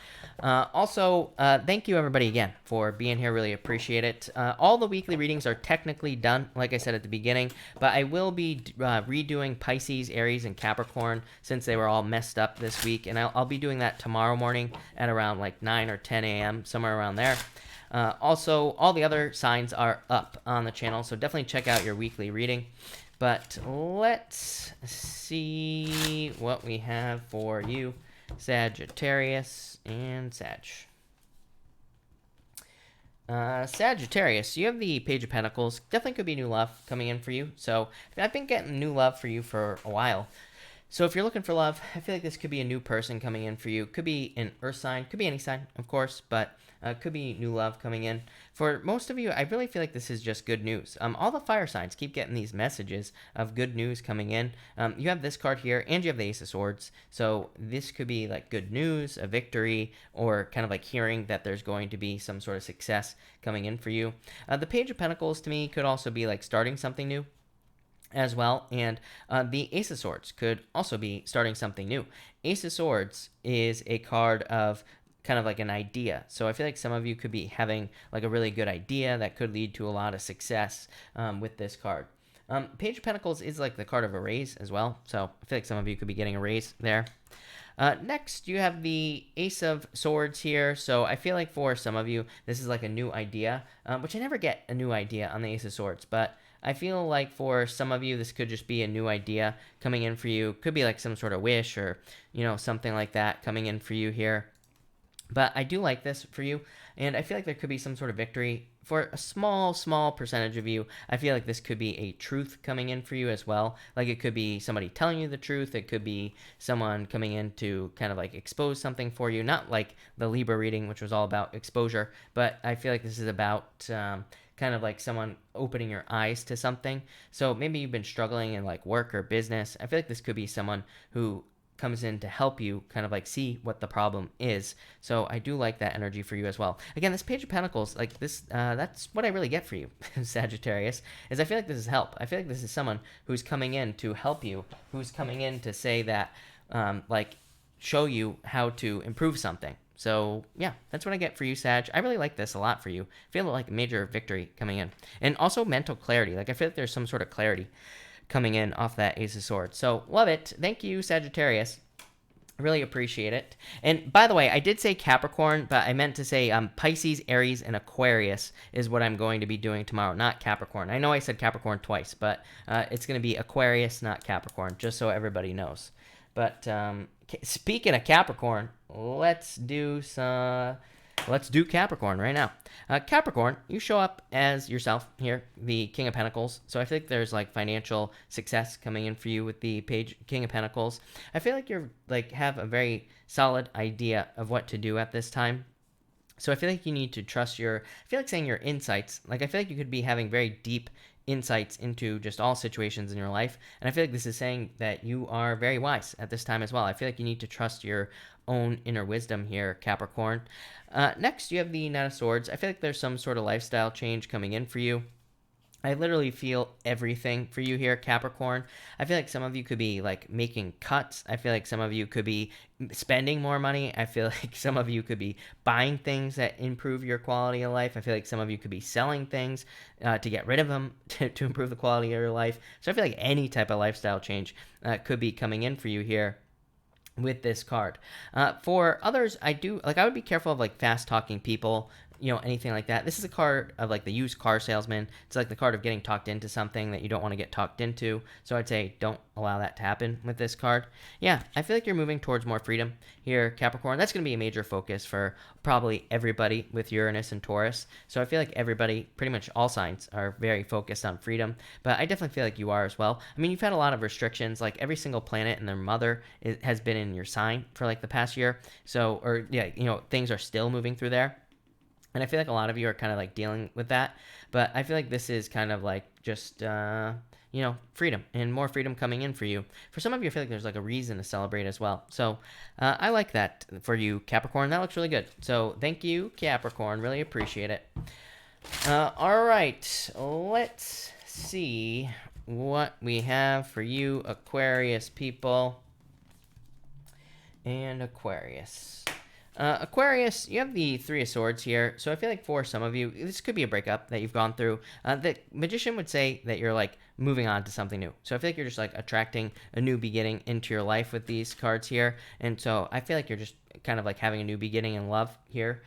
Also, thank you everybody again for being here. Really appreciate it. All the weekly readings are technically done, like I said at the beginning, but I will be redoing Pisces, Aries, and Capricorn since they were all messed up this week, and I'll be doing that tomorrow morning at around like 9 or 10 a.m., somewhere around there. Also, all the other signs are up on the channel, so definitely check out your weekly reading. But let's see what we have for you, Sagittarius and Sag. Sagittarius, you have the Page of Pentacles. Definitely could be new love coming in for you. So I've been getting new love for you for a while. So if you're looking for love, I feel like this could be a new person coming in for you. Could be an earth sign, could be any sign, of course, but could be new love coming in. For most of you, I really feel like this is just good news. All the fire signs keep getting these messages of good news coming in. You have this card here, and you have the Ace of Swords. So this could be like good news, a victory, or kind of like hearing that there's going to be some sort of success coming in for you. The Page of Pentacles to me could also be like starting something new as well, and the Ace of Swords could also be starting something new. Ace of Swords is a card of kind of like an idea, so I feel like some of you could be having like a really good idea that could lead to a lot of success with this card. Page of Pentacles is like the card of a raise as well, so I feel like some of you could be getting a raise there. Next, you have the Ace of Swords here. So I feel like for some of you, this is like a new idea, which I never get a new idea on the Ace of Swords, but I feel like for some of you, this could just be a new idea coming in for you. Could be like some sort of wish or, you know, something like that coming in for you here. But I do like this for you, and I feel like there could be some sort of victory. For a small percentage of you, I feel like this could be a truth coming in for you as well. Like it could be somebody telling you the truth. It could be someone coming in to kind of like expose something for you. Not like the Libra reading, which was all about exposure, but I feel like this is about kind of like someone opening your eyes to something. So maybe you've been struggling in like work or business. I feel like this could be someone who comes in to help you kind of like see what the problem is. So I do like that energy for you as well. Again, this Page of Pentacles, like this, that's what I really get for you, Sagittarius, is I feel like this is help. I feel like this is someone who's coming in to help you, who's coming in to say that, like, show you how to improve something. So yeah, that's what I get for you, Sag. I really like this a lot for you. I feel like a major victory coming in. And also mental clarity. Like I feel like there's some sort of clarity coming in off that Ace of Swords. So love it. Thank you, Sagittarius. Really appreciate it. And by the way, I did say Capricorn, but I meant to say Pisces, Aries, and Aquarius is what I'm going to be doing tomorrow, not Capricorn. I know I said Capricorn twice, but it's going to be Aquarius, not Capricorn, just so everybody knows. But speaking of Capricorn, let's do Capricorn right now. Capricorn, you show up as yourself here, the King of Pentacles. So I think there's like financial success coming in for you with the King of Pentacles. I feel like you're like have a very solid idea of what to do at this time. So I feel like you need to trust I feel like saying your insights. Like I feel like you could be having very deep insights into just all situations in your life. And I feel like this is saying that you are very wise at this time as well. I feel like you need to trust your own inner wisdom here, Capricorn. Next, you have the Knight of Swords. I feel like there's some sort of lifestyle change coming in for you. I literally feel everything for you here, Capricorn. I feel like some of you could be like making cuts. I feel like some of you could be spending more money. I feel like some of you could be buying things that improve your quality of life. I feel like some of you could be selling things to get rid of them to improve the quality of your life. So I feel like any type of lifestyle change could be coming in for you here with this card. For others, I would be careful of like fast talking people, you know, anything like that. This is a card of like the used car salesman. It's like the card of getting talked into something that you don't want to get talked into. So I'd say don't allow that to happen with this card. Yeah, I feel like you're moving towards more freedom here, Capricorn. That's going to be a major focus for probably everybody with Uranus and Taurus. So I feel like everybody, pretty much all signs, are very focused on freedom. But I definitely feel like you are as well. I mean, you've had a lot of restrictions. Like every single planet and their mother has been in your sign for like the past year. So, or yeah, you know, things are still moving through there. And I feel like a lot of you are kind of like dealing with that. But I feel like this is kind of like just, freedom and more freedom coming in for you. For some of you, I feel like there's like a reason to celebrate as well. So I like that for you, Capricorn. That looks really good. So thank you, Capricorn. Really appreciate it. All right. Let's see what we have for you, Aquarius people. And Aquarius. Aquarius, you have the Three of Swords here. So I feel like for some of you, this could be a breakup that you've gone through. The Magician would say that you're like moving on to something new. So I feel like you're just like attracting a new beginning into your life with these cards here. And so I feel like you're just kind of like having a new beginning in love here.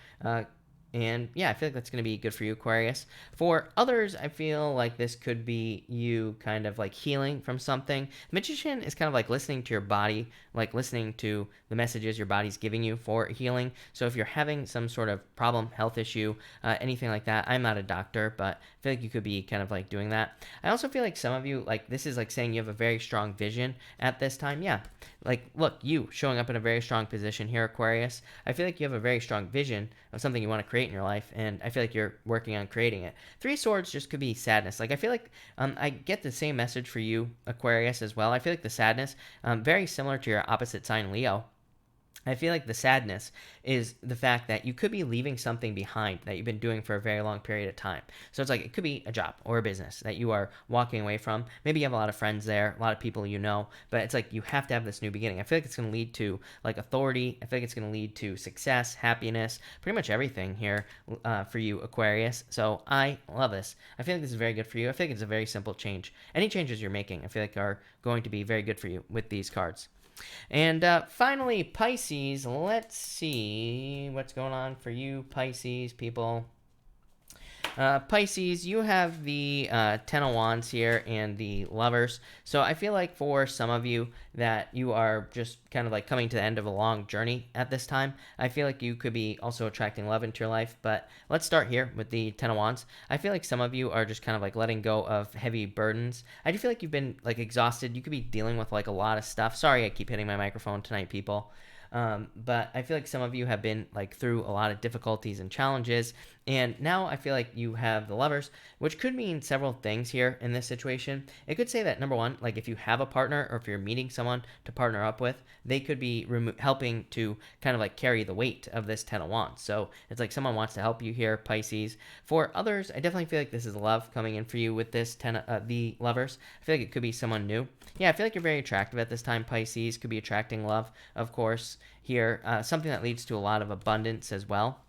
And yeah, I feel like that's going to be good for you, Aquarius. For others, I feel like this could be you kind of like healing from something. Magician is kind of like listening to your body, like listening to the messages your body's giving you for healing. So if you're having some sort of problem, health issue, anything like that, I'm not a doctor, but I feel like you could be kind of like doing that. I also feel like some of you, like this is like saying you have a very strong vision at this time. Yeah, like look, you showing up in a very strong position here, Aquarius. I feel like you have a very strong vision of something you want to create in your life, and I feel like you're working on creating it. Three Swords just could be sadness. Like I feel like I get the same message for you, Aquarius, as well. I feel like the sadness, very similar to your opposite sign, Leo. I feel like the sadness is the fact that you could be leaving something behind that you've been doing for a very long period of time. So it's like it could be a job or a business that you are walking away from. Maybe you have a lot of friends there, a lot of people you know, but it's like you have to have this new beginning. I feel like it's going to lead to like authority. I feel like it's going to lead to success, happiness, pretty much everything here for you, Aquarius. So I love this. I feel like this is very good for you. I feel like it's a very simple change. Any changes you're making, I feel like are going to be very good for you with these cards. And finally, Pisces. Let's see what's going on for you, Pisces people. Pisces, you have the Ten of Wands here and the Lovers. So I feel like for some of you that you are just kind of like coming to the end of a long journey at this time. I feel like you could be also attracting love into your life. But let's start here with the Ten of Wands. I feel like some of you are just kind of like letting go of heavy burdens. I do feel like you've been like exhausted. You could be dealing with like a lot of stuff. Sorry, I keep hitting my microphone tonight, people. But I feel like some of you have been like through a lot of difficulties and challenges, and now I feel like you have the Lovers, which could mean several things here in this situation. It could say that number one, like if you have a partner or if you're meeting someone to partner up with, they could be helping to kind of like carry the weight of this Ten of Wands. So it's like someone wants to help you here, Pisces. For others, I definitely feel like this is love coming in for you with this the Lovers. I feel like it could be someone new. Yeah, I feel like you're very attractive at this time, Pisces. Could be attracting love, of course, here. Something that leads to a lot of abundance as well.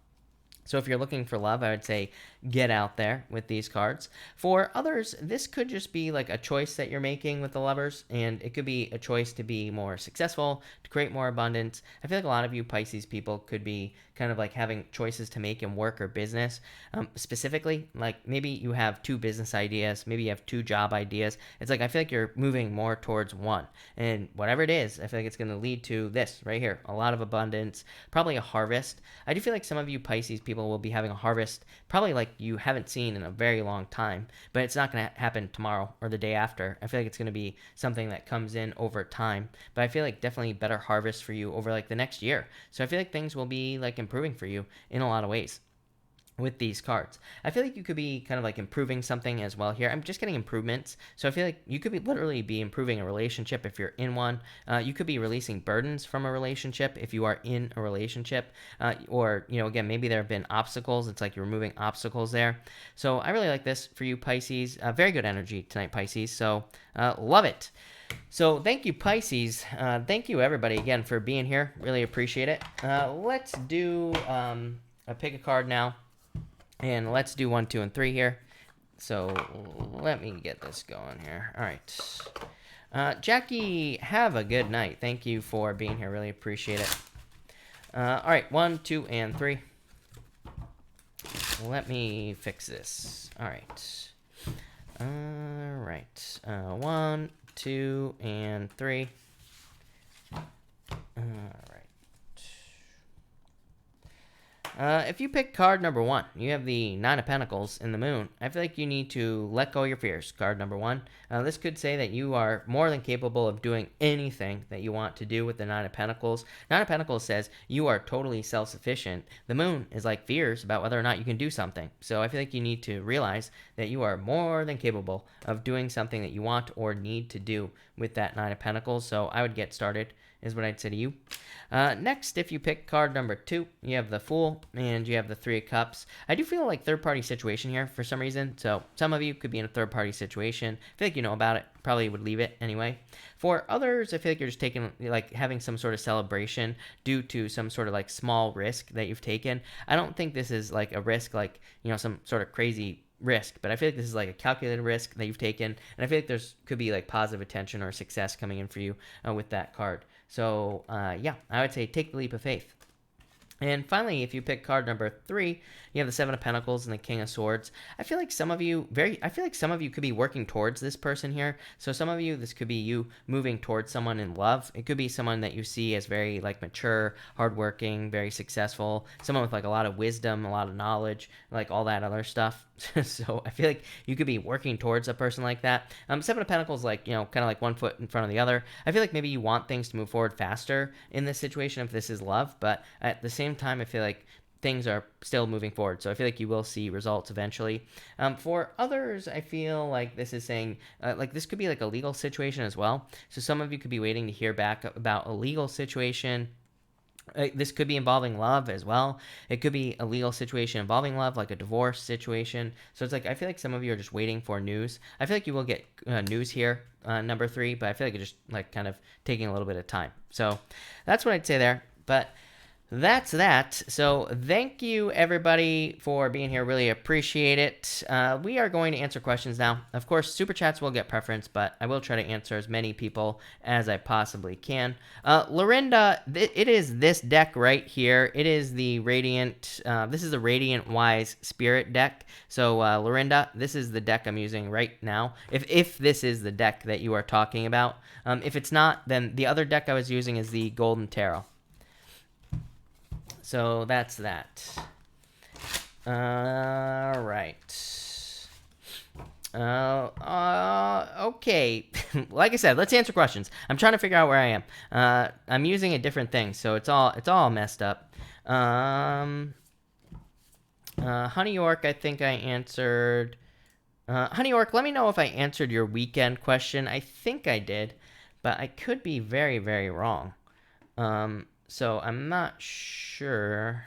So if you're looking for love, I would say get out there with these cards. For others, this could just be like a choice that you're making with the Lovers, and it could be a choice to be more successful, to create more abundance. I feel like a lot of you Pisces people could be kind of like having choices to make in work or business. Specifically, like maybe you have two business ideas, maybe you have two job ideas. It's like I feel like you're moving more towards one, and whatever it is, I feel like it's going to lead to this right here, a lot of abundance, probably a harvest. I do feel like some of you Pisces people will be having a harvest probably like you haven't seen in a very long time, but it's not going to happen tomorrow or the day after. I feel like it's going to be something that comes in over time, but I feel like definitely better harvest for you over like the next year. So I feel like things will be like improving for you in a lot of ways with these cards. I feel like you could be kind of like improving something as well here. I'm just getting improvements. So I feel like you could be literally be improving a relationship if you're in one. You could be releasing burdens from a relationship if you are in a relationship. Or, again, maybe there have been obstacles. It's like you're removing obstacles there. So I really like this for you, Pisces. Very good energy tonight, Pisces. So love it. So thank you, Pisces. Thank you, everybody, again, for being here. Really appreciate it. Let's do a pick a card now. And let's do 1, 2, and 3 here. So let me get this going here. All right. Jackie, have a good night. Thank you for being here. Really appreciate it. All right. 1, 2, and 3. Let me fix this. All right. All right. 1, 2, and 3. All right. If you pick card number 1, you have the Nine of Pentacles in the Moon. I feel like you need to let go of your fears, card number 1. This could say that you are more than capable of doing anything that you want to do with the Nine of Pentacles. Nine of Pentacles says you are totally self-sufficient. The Moon is like fears about whether or not you can do something. So I feel like you need to realize that you are more than capable of doing something that you want or need to do with that Nine of Pentacles. So I would get started, is what I'd say to you. Next, if you pick card number 2, you have the Fool and you have the Three of Cups. I do feel like third-party situation here for some reason. So some of you could be in a third-party situation. I feel like you know about it. Probably would leave it anyway. For others, I feel like you're just taking, like, having some sort of celebration due to some sort of, like, small risk that you've taken. I don't think this is, like, a risk, like, you know, some sort of crazy risk, but I feel like this is like a calculated risk that you've taken, and I feel like there's could be like positive attention or success coming in for you with that card. So yeah, I would say take the leap of faith. And finally, if you pick card number 3, you have the Seven of Pentacles and the King of Swords. I feel like some of you could be working towards this person here. So some of you, this could be you moving towards someone in love. It could be someone that you see as very like mature, hardworking, very successful, someone with like a lot of wisdom, a lot of knowledge, like all that other stuff. So I feel like you could be working towards a person like that. Seven of Pentacles, like, you know, kind of like one foot in front of the other. I feel like maybe you want things to move forward faster in this situation if this is love, but at the same time, I feel like things are still moving forward. So I feel like you will see results eventually. For others, I feel like this is saying, like this could be like a legal situation as well. So some of you could be waiting to hear back about a legal situation. This could be involving love as well. It could be a legal situation involving love, like a divorce situation. So it's like, I feel like some of you are just waiting for news. I feel like you will get news here, number 3, but I feel like it's just like kind of taking a little bit of time. So that's what I'd say there. But that's that. So thank you everybody for being here. Really appreciate it. We are going to answer questions now. Of course, super chats will get preference, but I will try to answer as many people as I possibly can. Lorinda, it is this deck right here. It is the Radiant. This is the Radiant Wise Spirit deck. So Lorinda, this is the deck I'm using right now. If this is the deck that you are talking about. If it's not, then the other deck I was using is the Golden Tarot. So that's that. All right. Okay. Like I said, let's answer questions. I'm trying to figure out where I am. I'm using a different thing, so it's all messed up. Honey York, I think I answered. Honey York, let me know if I answered your weekend question. I think I did, but I could be very, very wrong. So I'm not sure.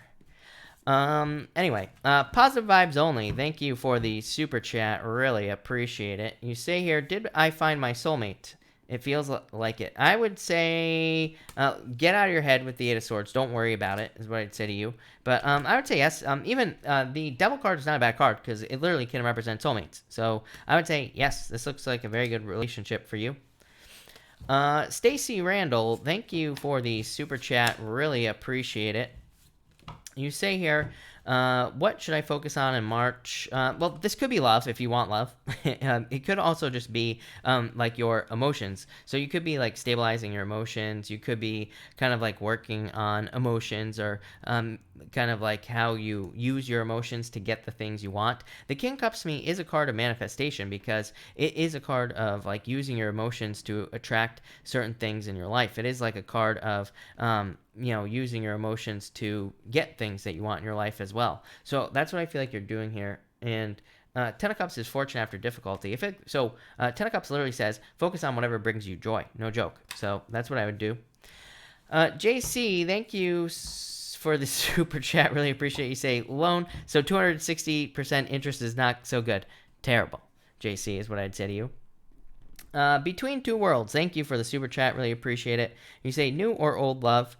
Anyway, positive vibes only. Thank you for the super chat. Really appreciate it. You say here, did I find my soulmate? It feels like it. I would say, get out of your head with the Eight of Swords. Don't worry about it, is what I'd say to you. But I would say yes. Even the Devil card is not a bad card because it literally can represent soulmates. So I would say yes. This looks like a very good relationship for you. Stacy Randall, thank you for the super chat. Really appreciate it. You say here, what should I focus on in March? Well, this could be love if you want love. It could also just be like your emotions. So you could be like stabilizing your emotions. You could be kind of like working on emotions or kind of like how you use your emotions to get the things you want. The King of Cups to me is a card of manifestation because it is a card of like using your emotions to attract certain things in your life. It is like a card of you know, using your emotions to get things that you want in your life as well. So that's what I feel like you're doing here. And Ten of Cups is fortune after difficulty. Ten of Cups literally says, focus on whatever brings you joy. No joke. So that's what I would do. JC, thank you for the super chat. Really appreciate you say loan. So 260% interest is not so good. Terrible. JC is what I'd say to you. Between Two Worlds, thank you for the super chat. Really appreciate it. You say new or old love.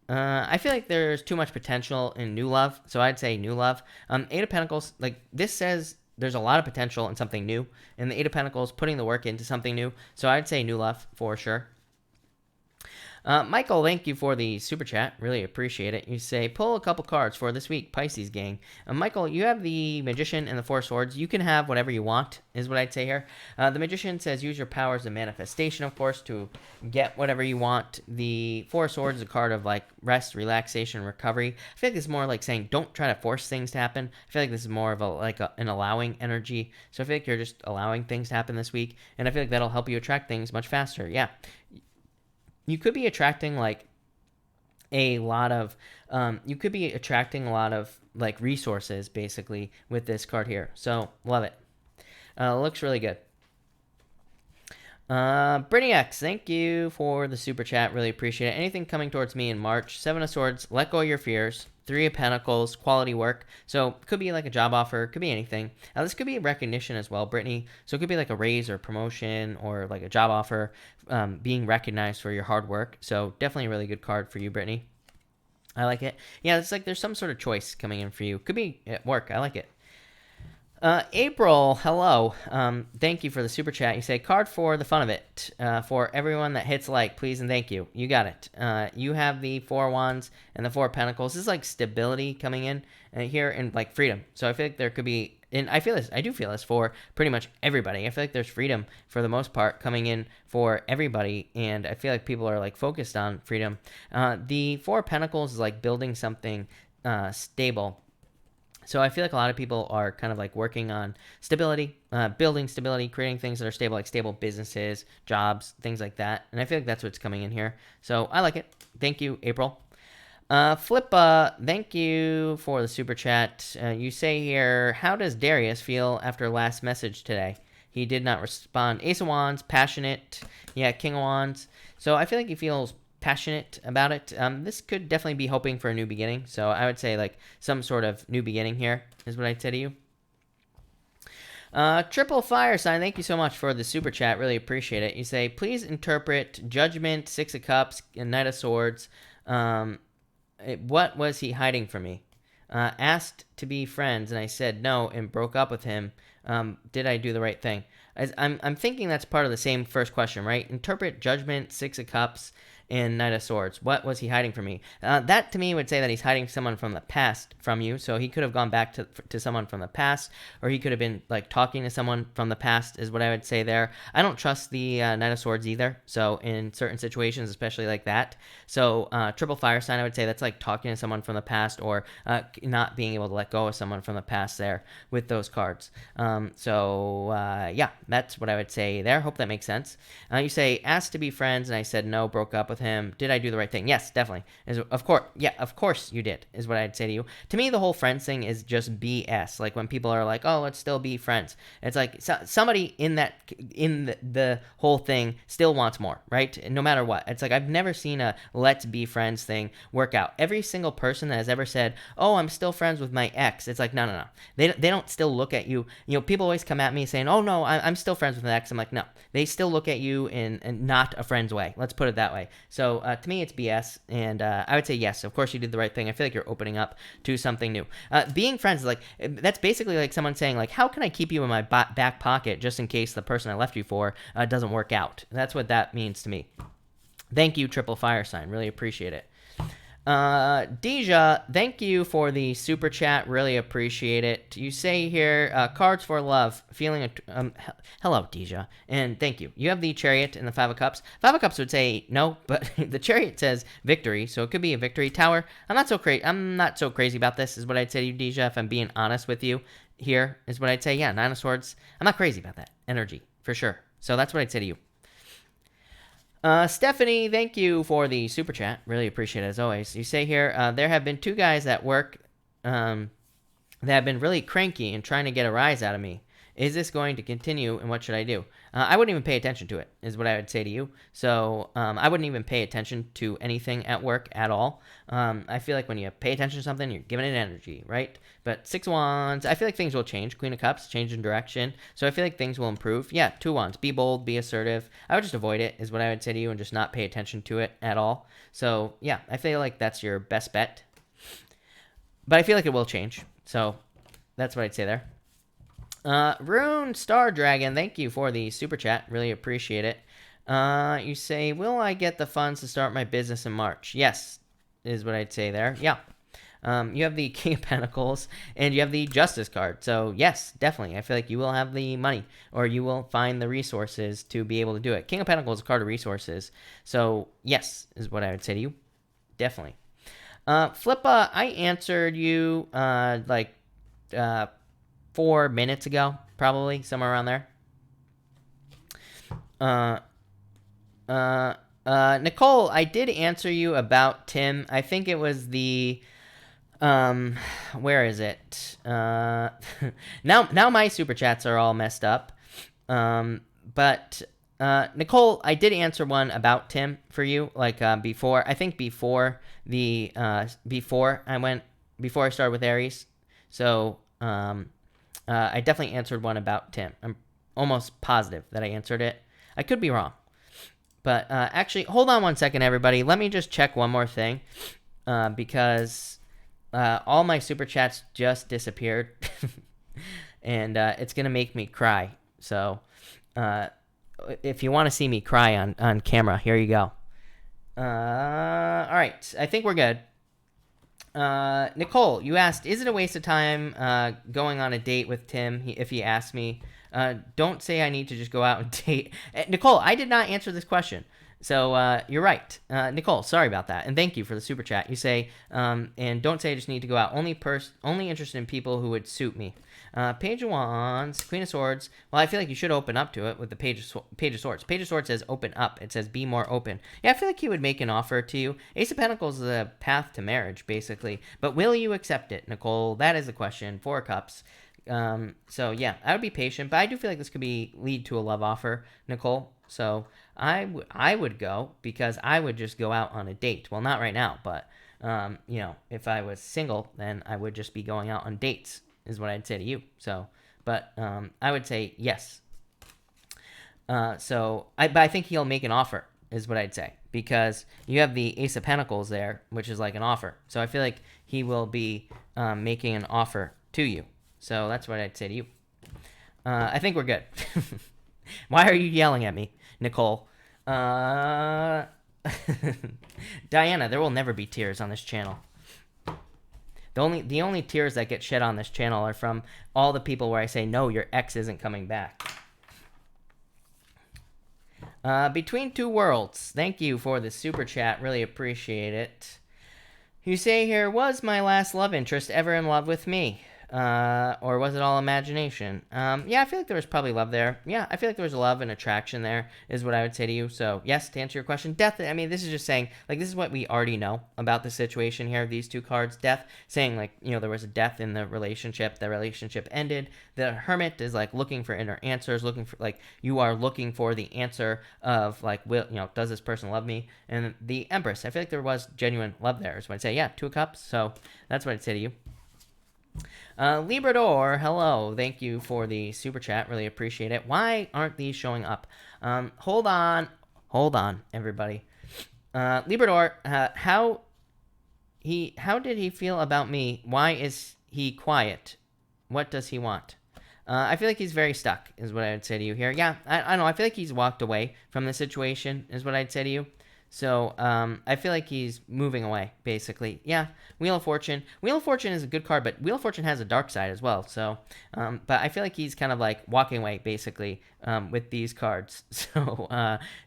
I feel like there's too much potential in new love, so I'd say new love. Eight of Pentacles, like this says there's a lot of potential in something new, and the Eight of Pentacles putting the work into something new, so I'd say new love for sure. Michael, thank you for the super chat. Really appreciate it. You say, pull a couple cards for this week, Pisces gang. Michael, you have the Magician and the Four Swords. You can have whatever you want, is what I'd say here. The Magician says, use your powers of manifestation, of course, to get whatever you want. The Four Swords is a card of like rest, relaxation, recovery. I feel like this is more like saying, don't try to force things to happen. I feel like this is more of an allowing energy. So I feel like you're just allowing things to happen this week. And I feel like that'll help you attract things much faster. Yeah. You could be attracting like a lot of like resources basically with this card here. So love it. Looks really good. Brittany X, thank you for the super chat. Really appreciate it. Anything coming towards me in March? 7 of Swords, let go of your fears. 3 of Pentacles, quality work. So it could be like a job offer, could be anything. This could be recognition as well, Brittany. So it could be like a raise or promotion or like a job offer, being recognized for your hard work. So definitely a really good card for you, Brittany. I like it. Yeah, it's like there's some sort of choice coming in for you. Could be at work. I like it. April, hello. Thank you for the super chat. You say, card for the fun of it. For everyone that hits like, please and thank you. You got it. You have the 4 Wands and the 4 Pentacles. This is like stability coming in here and like freedom. So I feel like there could be, and I do feel this for pretty much everybody. I feel like there's freedom for the most part coming in for everybody. And I feel like people are like focused on freedom. The 4 Pentacles is like building something stable. So I feel like a lot of people are kind of like working on stability, building stability, creating things that are stable, like stable businesses, jobs, things like that. And I feel like that's what's coming in here. So I like it. Thank you, April. Flippa, thank you for the super chat. You say here, how does Darius feel after last message today? He did not respond. Ace of Wands, passionate. Yeah, King of Wands. So I feel like he feels passionate about it. This could definitely be hoping for a new beginning. So I would say like some sort of new beginning here is what I'd say to you. Triple Fire Sign, thank you so much for the super chat. Really appreciate it. You say, please interpret Judgment, 6 of Cups, and Knight of Swords. What was he hiding from me? Asked to be friends, and I said no and broke up with him. Did I do the right thing? I'm thinking that's part of the same first question, right? Interpret Judgment, 6 of Cups, and Knight of Swords. What was he hiding from me? That to me would say that he's hiding someone from the past from you. So he could have gone back to someone from the past, or he could have been like talking to someone from the past is what I would say there. I don't trust the Knight of Swords either. So in certain situations, especially like that. So Triple Fire Sign, I would say that's like talking to someone from the past or not being able to let go of someone from the past there with those cards. Yeah, that's what I would say there. Hope that makes sense. You say, asked to be friends, and I said no, broke up with him. Did I do the right thing? Yes, definitely. Of course you did, is what I'd say to you. To me, the whole friends thing is just BS. Like when people are like, oh, let's still be friends. It's like somebody in the whole thing still wants more, right? No matter what. It's like I've never seen a let's be friends thing work out. Every single person that has ever said, oh, I'm still friends with my ex, it's like, no. They don't still look at you. You know, people always come at me saying, oh, no, I'm still friends with an ex. I'm like, no. They still look at you in not a friend's way. Let's put it that way. So to me, it's BS, and I would say yes. Of course, you did the right thing. I feel like you're opening up to something new. Being friends is like that's basically like someone saying like, how can I keep you in my back pocket just in case the person I left you for doesn't work out? That's what that means to me. Thank you, Triple Fire Sign. Really appreciate it. Deja, thank you for the super chat. Really appreciate it. You say here, cards for love, feeling hello, Deja, and thank you. You have the Chariot and the 5 of Cups. 5 of Cups would say no, but the Chariot says victory, so it could be a victory. Tower, I'm not so crazy about this, is what I'd say to you, Deja, if I'm being honest with you. Here is what I'd say. Yeah, 9 of Swords. I'm not crazy about that energy, for sure. So that's what I'd say to you. Stephanie, thank you for the super chat. Really appreciate it, as always. You say here, there have been 2 guys at work that have been really cranky and trying to get a rise out of me. Is this going to continue, and what should I do? I wouldn't even pay attention to it, is what I would say to you. So I wouldn't even pay attention to anything at work at all. I feel like when you pay attention to something, you're giving it energy, right? But 6 Wands, I feel like things will change. Queen of Cups, change in direction. So I feel like things will improve. Yeah, 2 Wands, be bold, be assertive. I would just avoid it, is what I would say to you, and just not pay attention to it at all. So yeah, I feel like that's your best bet. But I feel like it will change. So that's what I'd say there. Rune Star Dragon, thank you for the super chat. Really appreciate it. You say, will I get the funds to start my business in March? Yes, is what I'd say there. Yeah. You have the King of Pentacles and you have the Justice card. So yes, definitely. I feel like you will have the money or you will find the resources to be able to do it. King of Pentacles is a card of resources. So yes, is what I would say to you. Definitely. Flippa, I answered you like 4 minutes ago, probably somewhere around there. Nicole, I did answer you about Tim. I think it was the where is it? Now my super chats are all messed up. But Nicole, I did answer one about Tim for you, like before. I think before before I started with Aries. So I definitely answered one about Tim. I'm almost positive that I answered it. I could be wrong. But actually, hold on one second, everybody. Let me just check one more thing because all my super chats just disappeared. And it's going to make me cry. So if you want to see me cry on camera, here you go. All right. I think we're good. Nicole, you asked, is it a waste of time going on a date with Tim if he asked me? Don't say I need to just go out and date. Nicole, I did not answer this question. So you're right. Nicole, sorry about that. And thank you for the super chat. You say, and don't say I just need to go out. Only interested in people who would suit me. Page of Wands, Queen of Swords. Well, I feel like you should open up to it with the Page of Swords. Page of Swords says open up. It says be more open. Yeah, I feel like he would make an offer to you. Ace of Pentacles is a path to marriage, basically. But will you accept it, Nicole? That is the question. 4 of Cups. So yeah, I would be patient, but I do feel like this could lead to a love offer, Nicole. So I would go because I would just go out on a date. Well, not right now, but you know, if I was single, then I would just be going out on dates, is what I'd say to you. So, but I would say yes. But I think he'll make an offer, is what I'd say, because you have the Ace of Pentacles there, which is like an offer. So I feel like he will be making an offer to you. So that's what I'd say to you. I think we're good. Why are you yelling at me, Nicole? Diana, there will never be tears on this channel. The only tears that get shed on this channel are from all the people where I say, no, your ex isn't coming back. Between Two Worlds, thank you for the super chat. Really appreciate it. You say here, was my last love interest ever in love with me? Or was it all imagination? Yeah, I feel like there was probably love there. Yeah, I feel like there was love and attraction there, is what I would say to you. So, yes, to answer your question, death, I mean, this is just saying, like, this is what we already know about the situation here, these two cards. Death, saying, like, you know, there was a death in the relationship ended. The Hermit is, like, looking for inner answers, looking for, like, you are looking for the answer of, like, does this person love me? And the Empress, I feel like there was genuine love there, is what I'd say. Yeah, 2 of Cups, so that's what I'd say to you. Librador, hello. Thank you for the super chat. Really appreciate it. Why aren't these showing up? Hold on, everybody. Librador, how did he feel about me? Why is he quiet? What does he want? I feel like he's very stuck, is what I would say to you here. Yeah, I don't know. I feel like he's walked away from the situation, is what I'd say to you. So I feel like he's moving away, basically. Yeah, Wheel of Fortune. Wheel of Fortune is a good card, but Wheel of Fortune has a dark side as well. So, but I feel like he's kind of like walking away, basically, with these cards. So,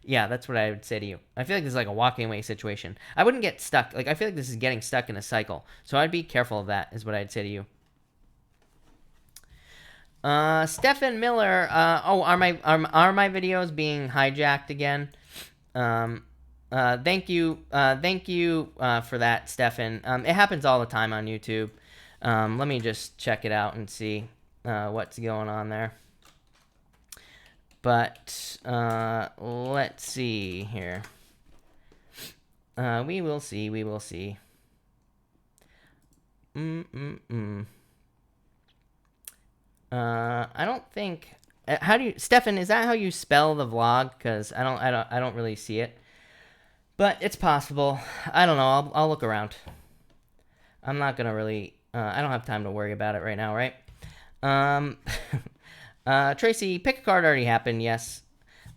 yeah, that's what I would say to you. I feel like this is like a walking away situation. I wouldn't get stuck. Like, I feel like this is getting stuck in a cycle. So I'd be careful of that, is what I'd say to you. Stephen Miller. Are my videos being hijacked again? Thank you for that, Stefan. It happens all the time on YouTube. Let me just check it out and see what's going on there. But let's see here. We will see. I don't think. How do you, Stefan? Is that how you spell the vlog? Because I don't really see it. But it's possible. I don't know. I'll look around. I'm not gonna really. I don't have time to worry about it right now, right? Tracy, pick a card already happened. Yes.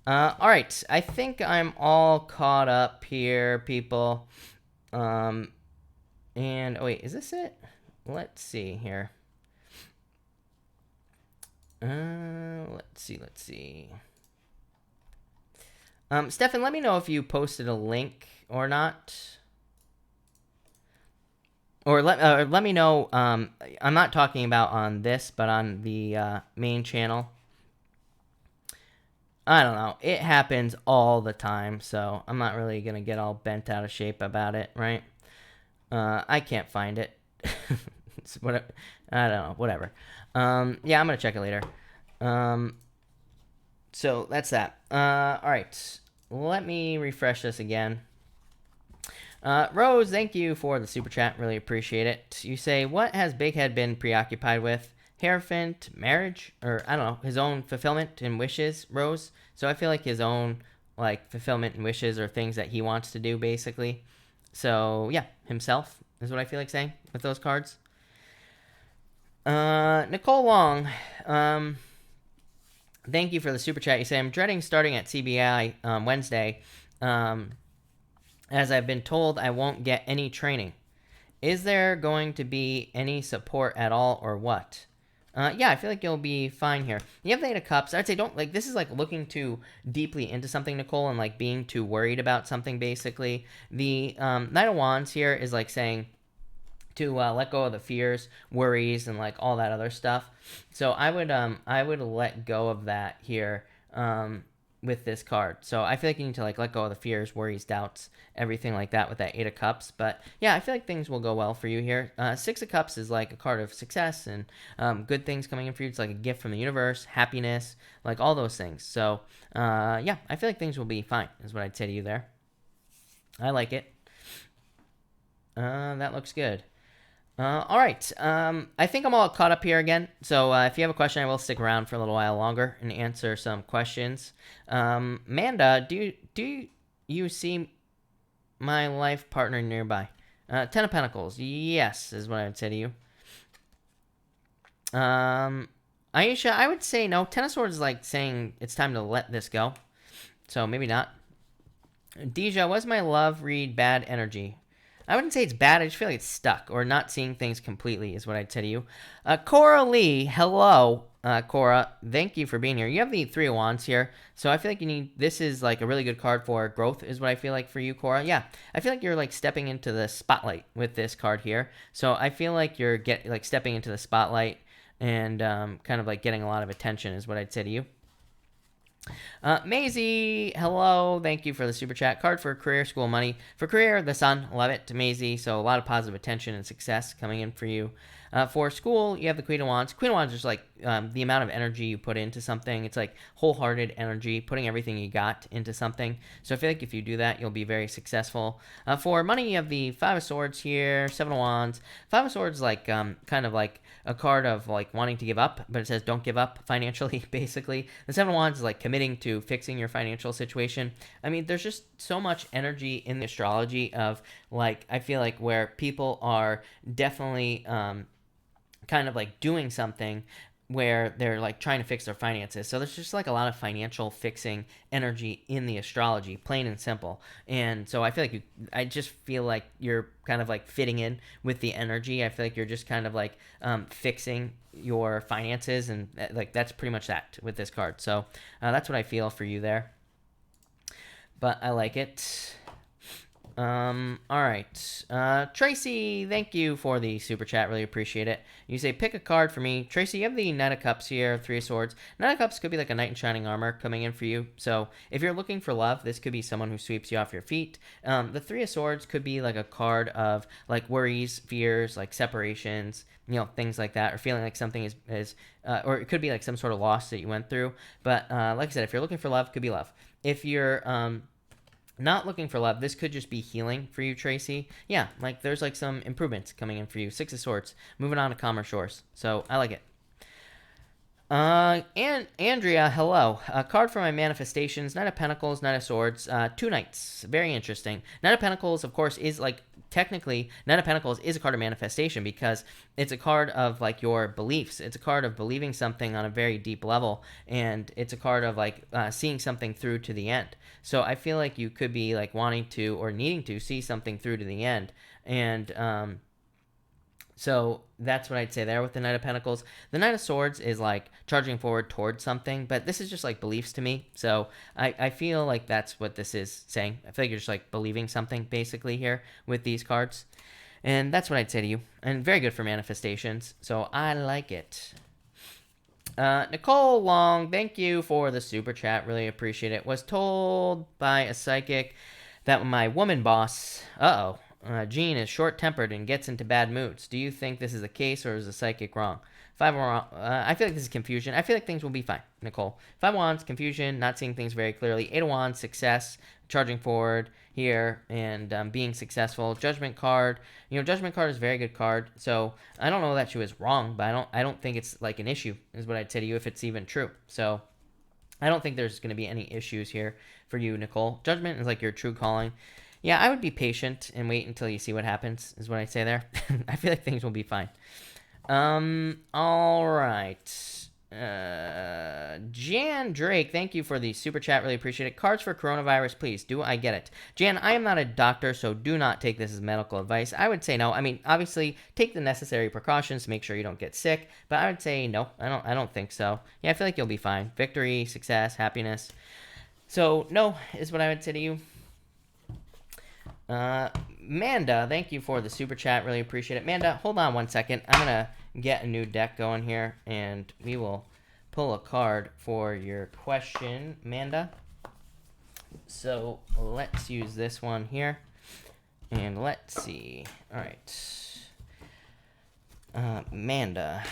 All right. I think I'm all caught up here, people. And oh wait, is this it? Let's see here. Let's see. Stefan, let me know if you posted a link or not. Or let me know. I'm not talking about on this, but on the main channel. I don't know. It happens all the time, so I'm not really gonna get all bent out of shape about it, right? I can't find it. It's what I don't know. Whatever. Yeah, I'm gonna check it later. So that's that. All right. Let me refresh this again. Rose, thank you for the super chat. Really appreciate it. You say, what has Big Head been preoccupied with? Hierophant, marriage, or I don't know, his own fulfillment and wishes, Rose. So I feel like his own like fulfillment and wishes are things that he wants to do, basically. So yeah, himself is what I feel like saying with those cards. Nicole Long, thank you for the super chat. You say, I'm dreading starting at CBI Wednesday, as I've been told I won't get any training. Is there going to be any support at all, or what? Yeah, I feel like you'll be fine here. You have the Eight of Cups. I'd say don't, like, this is like looking too deeply into something, Nicole, and like being too worried about something, basically. The Knight of Wands here is like saying to let go of the fears, worries, and like all that other stuff. So I would let go of that here with this card. So I feel like you need to like let go of the fears, worries, doubts, everything like that with that Eight of Cups. But yeah, I feel like things will go well for you here. Six of Cups is like a card of success and good things coming in for you. It's like a gift from the universe, happiness, like all those things. So yeah, I feel like things will be fine is what I'd say to you there. I like it. That looks good. All right. I think I'm all caught up here again. So if you have a question, I will stick around for a little while longer and answer some questions. Amanda, do you see my life partner nearby? Ten of Pentacles. Yes, is what I would say to you. Aisha, I would say no. Ten of Swords is like saying it's time to let this go. So maybe not. Deja, was my love read bad energy? I wouldn't say it's bad. I just feel like it's stuck or not seeing things completely is what I'd say to you. Cora Lee, hello. Cora, thank you for being here. You have the Three of Wands here. So I feel like you need, this is like a really good card for growth is what I feel like for you, Cora. Yeah, I feel like you're like stepping into the spotlight with this card here. So I feel like you're stepping into the spotlight and kind of like getting a lot of attention is what I'd say to you. Maisie, hello. Thank you for the super chat. Card for career, school, money. For career, the sun. Love it, Maisie. So a lot of positive attention and success coming in for you. For school, you have the Queen of Wands. Queen of Wands is like the amount of energy you put into something. It's like wholehearted energy, putting everything you got into something. So I feel like if you do that, you'll be very successful. For money, you have the Five of Swords here, Seven of Wands. Five of Swords like kind of like a card of like wanting to give up, but it says don't give up financially, basically. The Seven of Wands is like committing to fixing your financial situation. I mean, there's just so much energy in the astrology of like, I feel like where people are definitely kind of like doing something where they're like trying to fix their finances. So there's just like a lot of financial fixing energy in the astrology, plain and simple. And so I feel like I just feel like you're kind of like fitting in with the energy. I feel like you're just kind of like fixing your finances, and like that's pretty much that with this card. So that's what I feel for you there. But I like it. All right. Tracy, thank you for the super chat. Really appreciate it. You say, pick a card for me. Tracy, you have the Knight of Cups here, Three of Swords. Knight of Cups could be like a knight in shining armor coming in for you. So if you're looking for love, this could be someone who sweeps you off your feet. The Three of Swords could be like a card of like worries, fears, like separations, you know, things like that, or feeling like something is or it could be like some sort of loss that you went through. But like I said, if you're looking for love, could be love. If you're not looking for love, this could just be healing for you, Tracy. Yeah, like there's like some improvements coming in for you. Six of Swords, moving on to calmer shores. So I like it. And Andrea, hello. A card for my manifestations: Knight of Pentacles, Knight of Swords, two knights. Very interesting. Knight of Pentacles, of course, is like technically, Knight of Pentacles is a card of manifestation because it's a card of like your beliefs. It's a card of believing something on a very deep level, and it's a card of like seeing something through to the end. So I feel like you could be like wanting to or needing to see something through to the end, and so that's what I'd say there with the Knight of Pentacles. The Knight of Swords is like charging forward towards something, but this is just like beliefs to me. So I feel like that's what this is saying. I feel like you're just like believing something basically here with these cards. And that's what I'd say to you. And very good for manifestations. So I like it. Nicole Long, thank you for the super chat. Really appreciate it. Was told by a psychic that my woman boss, Jean is short-tempered and gets into bad moods. Do you think this is the case, or is the psychic wrong? Five wrong. I feel like this is confusion. I feel like things will be fine, Nicole. Five of Wands, confusion, not seeing things very clearly. Eight of Wands, success, charging forward here, and being successful. Judgment card. Judgment card is a very good card. So I don't know that she was wrong, but I don't think it's like an issue, is what I'd say to you, if it's even true. So I don't think there's going to be any issues here for you, Nicole. Judgment is like your true calling. Yeah, I would be patient and wait until you see what happens, is what I say there. I feel like things will be fine. All right. Jan Drake, thank you for the super chat. Really appreciate it. Cards for coronavirus, please. Do I get it? Jan, I am not a doctor, so do not take this as medical advice. I would say no. I mean, obviously, take the necessary precautions to make sure you don't get sick, but I would say no. I don't think so. Yeah, I feel like you'll be fine. Victory, success, happiness. So, no is what I would say to you. Manda, thank you for the super chat. Really appreciate it. Manda, hold on one second. I'm going to get a new deck going here, and we will pull a card for your question, Manda. So let's use this one here, and let's see. All right. Manda.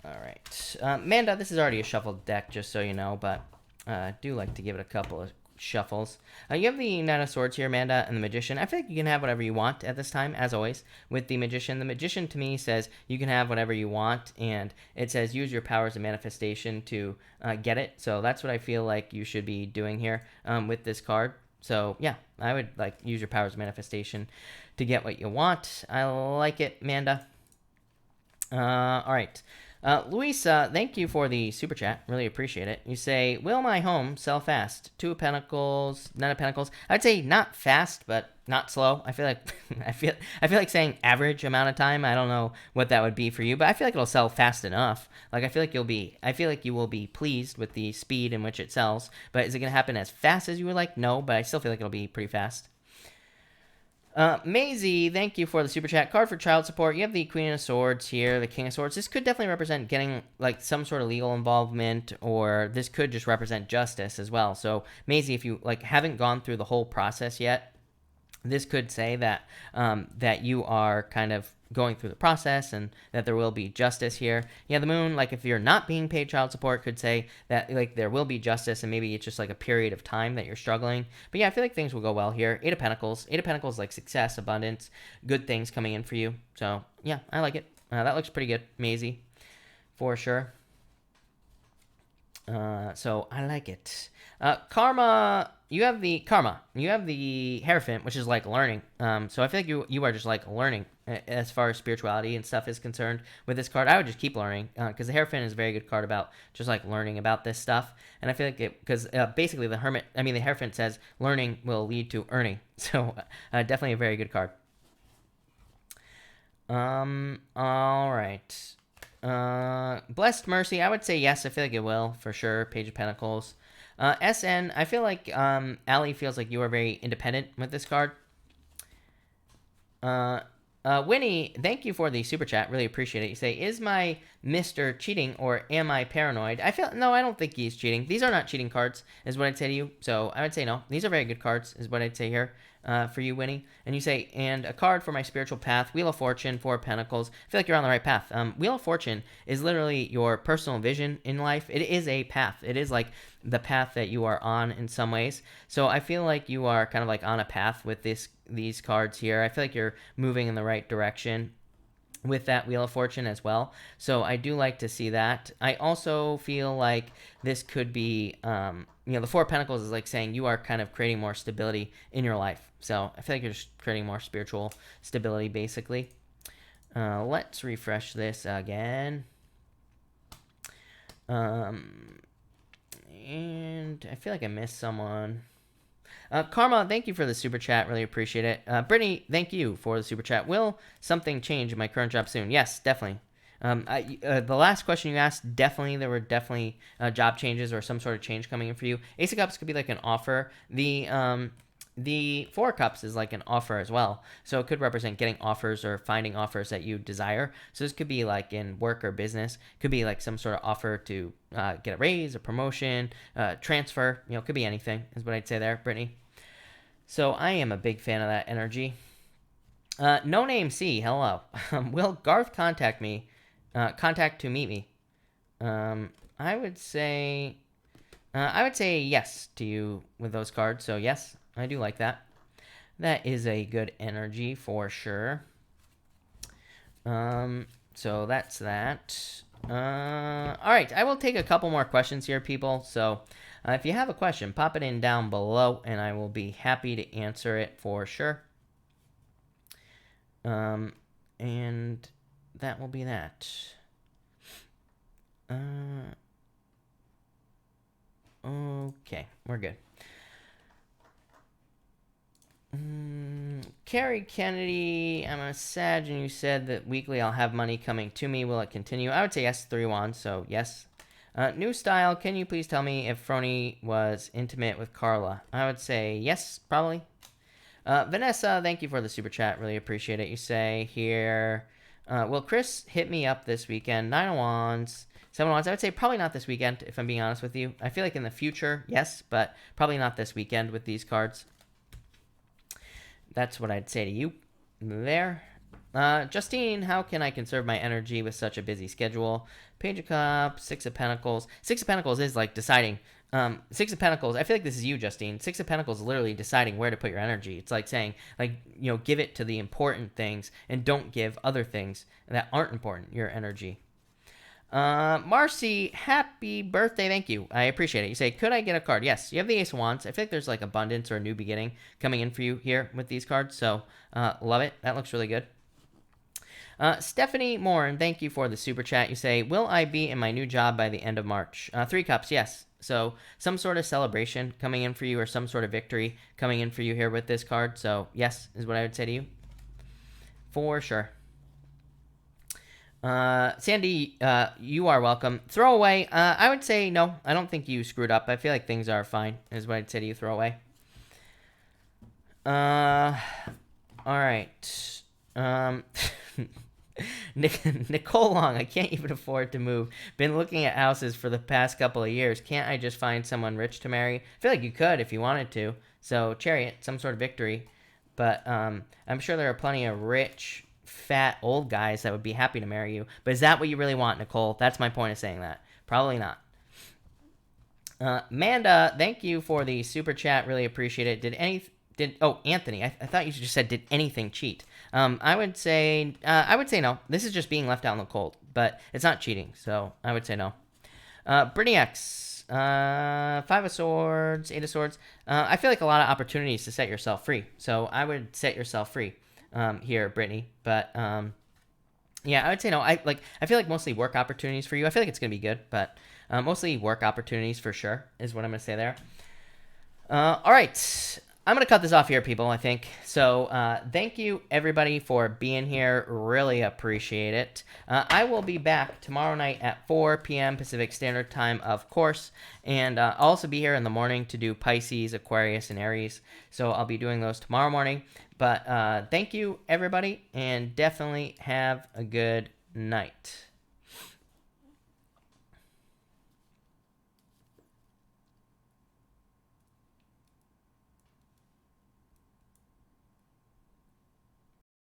All right. Manda, this is already a shuffled deck, just so you know, but I do like to give it a couple of shuffles. You have the Nine of Swords here, Amanda, and the Magician. I feel like you can have whatever you want at this time, as always, with the Magician. The Magician, to me, says you can have whatever you want, and it says use your powers of manifestation to get it. So that's what I feel like you should be doing here with this card. So, yeah, I would like use your powers of manifestation to get what you want. I like it, Amanda. All right. Luisa, thank you for the super chat. Really appreciate it. You say, will my home sell fast? Two of Pentacles, Nine of Pentacles. I'd say not fast, but not slow. I feel like I feel like saying average amount of time. I don't know what that would be for you, but I feel like it'll sell fast enough. Like I feel like you will be pleased with the speed in which it sells. But is it gonna happen as fast as you would like? No, but I still feel like it'll be pretty fast. Maisie, thank you for the super chat. Card for child support. You have the Queen of Swords here, the King of Swords. This could definitely represent getting like some sort of legal involvement, or this could just represent justice as well. So Maisie, if you like haven't gone through the whole process yet, this could say that that you are kind of going through the process and that there will be justice here. Yeah, the Moon, like if you're not being paid child support, could say that like there will be justice, and maybe it's just like a period of time that you're struggling. But yeah, I feel like things will go well here. Eight of Pentacles, like success, abundance, good things coming in for you. So yeah, I like it. That looks pretty good, Maisie, for sure. So I like it. Karma, you have the Hierophant, which is like learning. So I feel like you are just like learning as far as spirituality and stuff is concerned with this card. I would just keep learning because the Hierophant is a very good card about just like learning about this stuff. And I feel like because basically the Hierophant says learning will lead to earning. So definitely a very good card. All right. Blessed Mercy, I would say yes. I feel like it will for sure. Page of Pentacles. SN, I feel like Allie feels like you are very independent with this card. Winnie, thank you for the super chat. Really appreciate it. You say, is my Mr. cheating or am I paranoid? No, I don't think he's cheating. These are not cheating cards, is what I'd say to you. So I would say no. These are very good cards, is what I'd say here for you, Winnie. And you say, and a card for my spiritual path, Wheel of Fortune, Four of Pentacles. I feel like you're on the right path. Wheel of Fortune is literally your personal vision in life. It is a path. It is like the path that you are on in some ways. So I feel like you are kind of like on a path with these cards here. I feel like you're moving in the right direction with that Wheel of Fortune as well. So I do like to see that. I also feel like this could be, the Four of Pentacles is like saying you are kind of creating more stability in your life. So I feel like you're just creating more spiritual stability, basically. Let's refresh this again. And I feel like I missed someone. Karma, thank you for the super chat. Really appreciate it. Brittany, thank you for the super chat. Will something change in my current job soon? Yes, definitely. The last question you asked, definitely, there were definitely job changes or some sort of change coming in for you. Ace of Cups could be like an offer. The Four of Cups is like an offer as well. So it could represent getting offers or finding offers that you desire. So this could be like in work or business. Could be like some sort of offer to get a raise, a promotion, transfer. Could be anything is what I'd say there, Brittany. So I am a big fan of that energy. No Name C, hello. Will Garth contact me? Contact to meet me. I would say yes to you with those cards. So yes, I do like that. That is a good energy for sure. So that's that. All right, I will take a couple more questions here, people. So if you have a question, pop it in down below, and I will be happy to answer it for sure. And that will be that. Okay, we're good. Carrie Kennedy, I'm a Sag, and you said that weekly I'll have money coming to me. Will it continue? I would say yes, 3 wands, so yes. New Style, can you please tell me if Frony was intimate with Carla? I would say yes, probably. Vanessa, thank you for the super chat. Really appreciate it. You say here, will Chris hit me up this weekend? 9 of Wands, 7 of Wands. I would say probably not this weekend, if I'm being honest with you. I feel like in the future, yes, but probably not this weekend with these cards. That's what I'd say to you there. Justine, how can I conserve my energy with such a busy schedule? Page of Cups, 6 of Pentacles. 6 of Pentacles is like deciding. 6 of Pentacles, I feel like this is you, Justine. 6 of Pentacles is literally deciding where to put your energy. It's like saying, give it to the important things and don't give other things that aren't important your energy. Marcy, happy birthday. Thank you. I appreciate it. You say, could I get a card? Yes. You have the Ace of Wands. I feel like there's like abundance or a new beginning coming in for you here with these cards. So, love it. That looks really good. Stephanie Moore, thank you for the super chat. You say, will I be in my new job by the end of March? 3 cups, yes. So some sort of celebration coming in for you or some sort of victory coming in for you here with this card. So yes, is what I would say to you. For sure. Sandy, you are welcome. Throwaway, I would say no. I don't think you screwed up. I feel like things are fine, is what I'd say to you. Throwaway. All right. Nicole Long, I can't even afford to move. Been looking at houses for the past couple of years. Can't I just find someone rich to marry? I feel like you could if you wanted to. So, Chariot, some sort of victory. But I'm sure there are plenty of rich, fat, old guys that would be happy to marry you. But is that what you really want, Nicole? That's my point of saying that. Probably not. Amanda, thank you for the super chat. Really appreciate it. Anthony, I thought you just said, did anything cheat? I would say no. This is just being left out in the cold, but it's not cheating, so I would say no. Brittany X, 5 of Swords, 8 of Swords. I feel like a lot of opportunities to set yourself free, so I would set yourself free here, Brittany. But yeah, I would say no. I feel like mostly work opportunities for you. I feel like it's gonna be good, but mostly work opportunities for sure is what I'm gonna say there. All right. I'm going to cut this off here, people, I think. So thank you, everybody, for being here. Really appreciate it. I will be back tomorrow night at 4 p.m. Pacific Standard Time, of course. And I'll also be here in the morning to do Pisces, Aquarius, and Aries. So I'll be doing those tomorrow morning. But thank you, everybody, and definitely have a good night.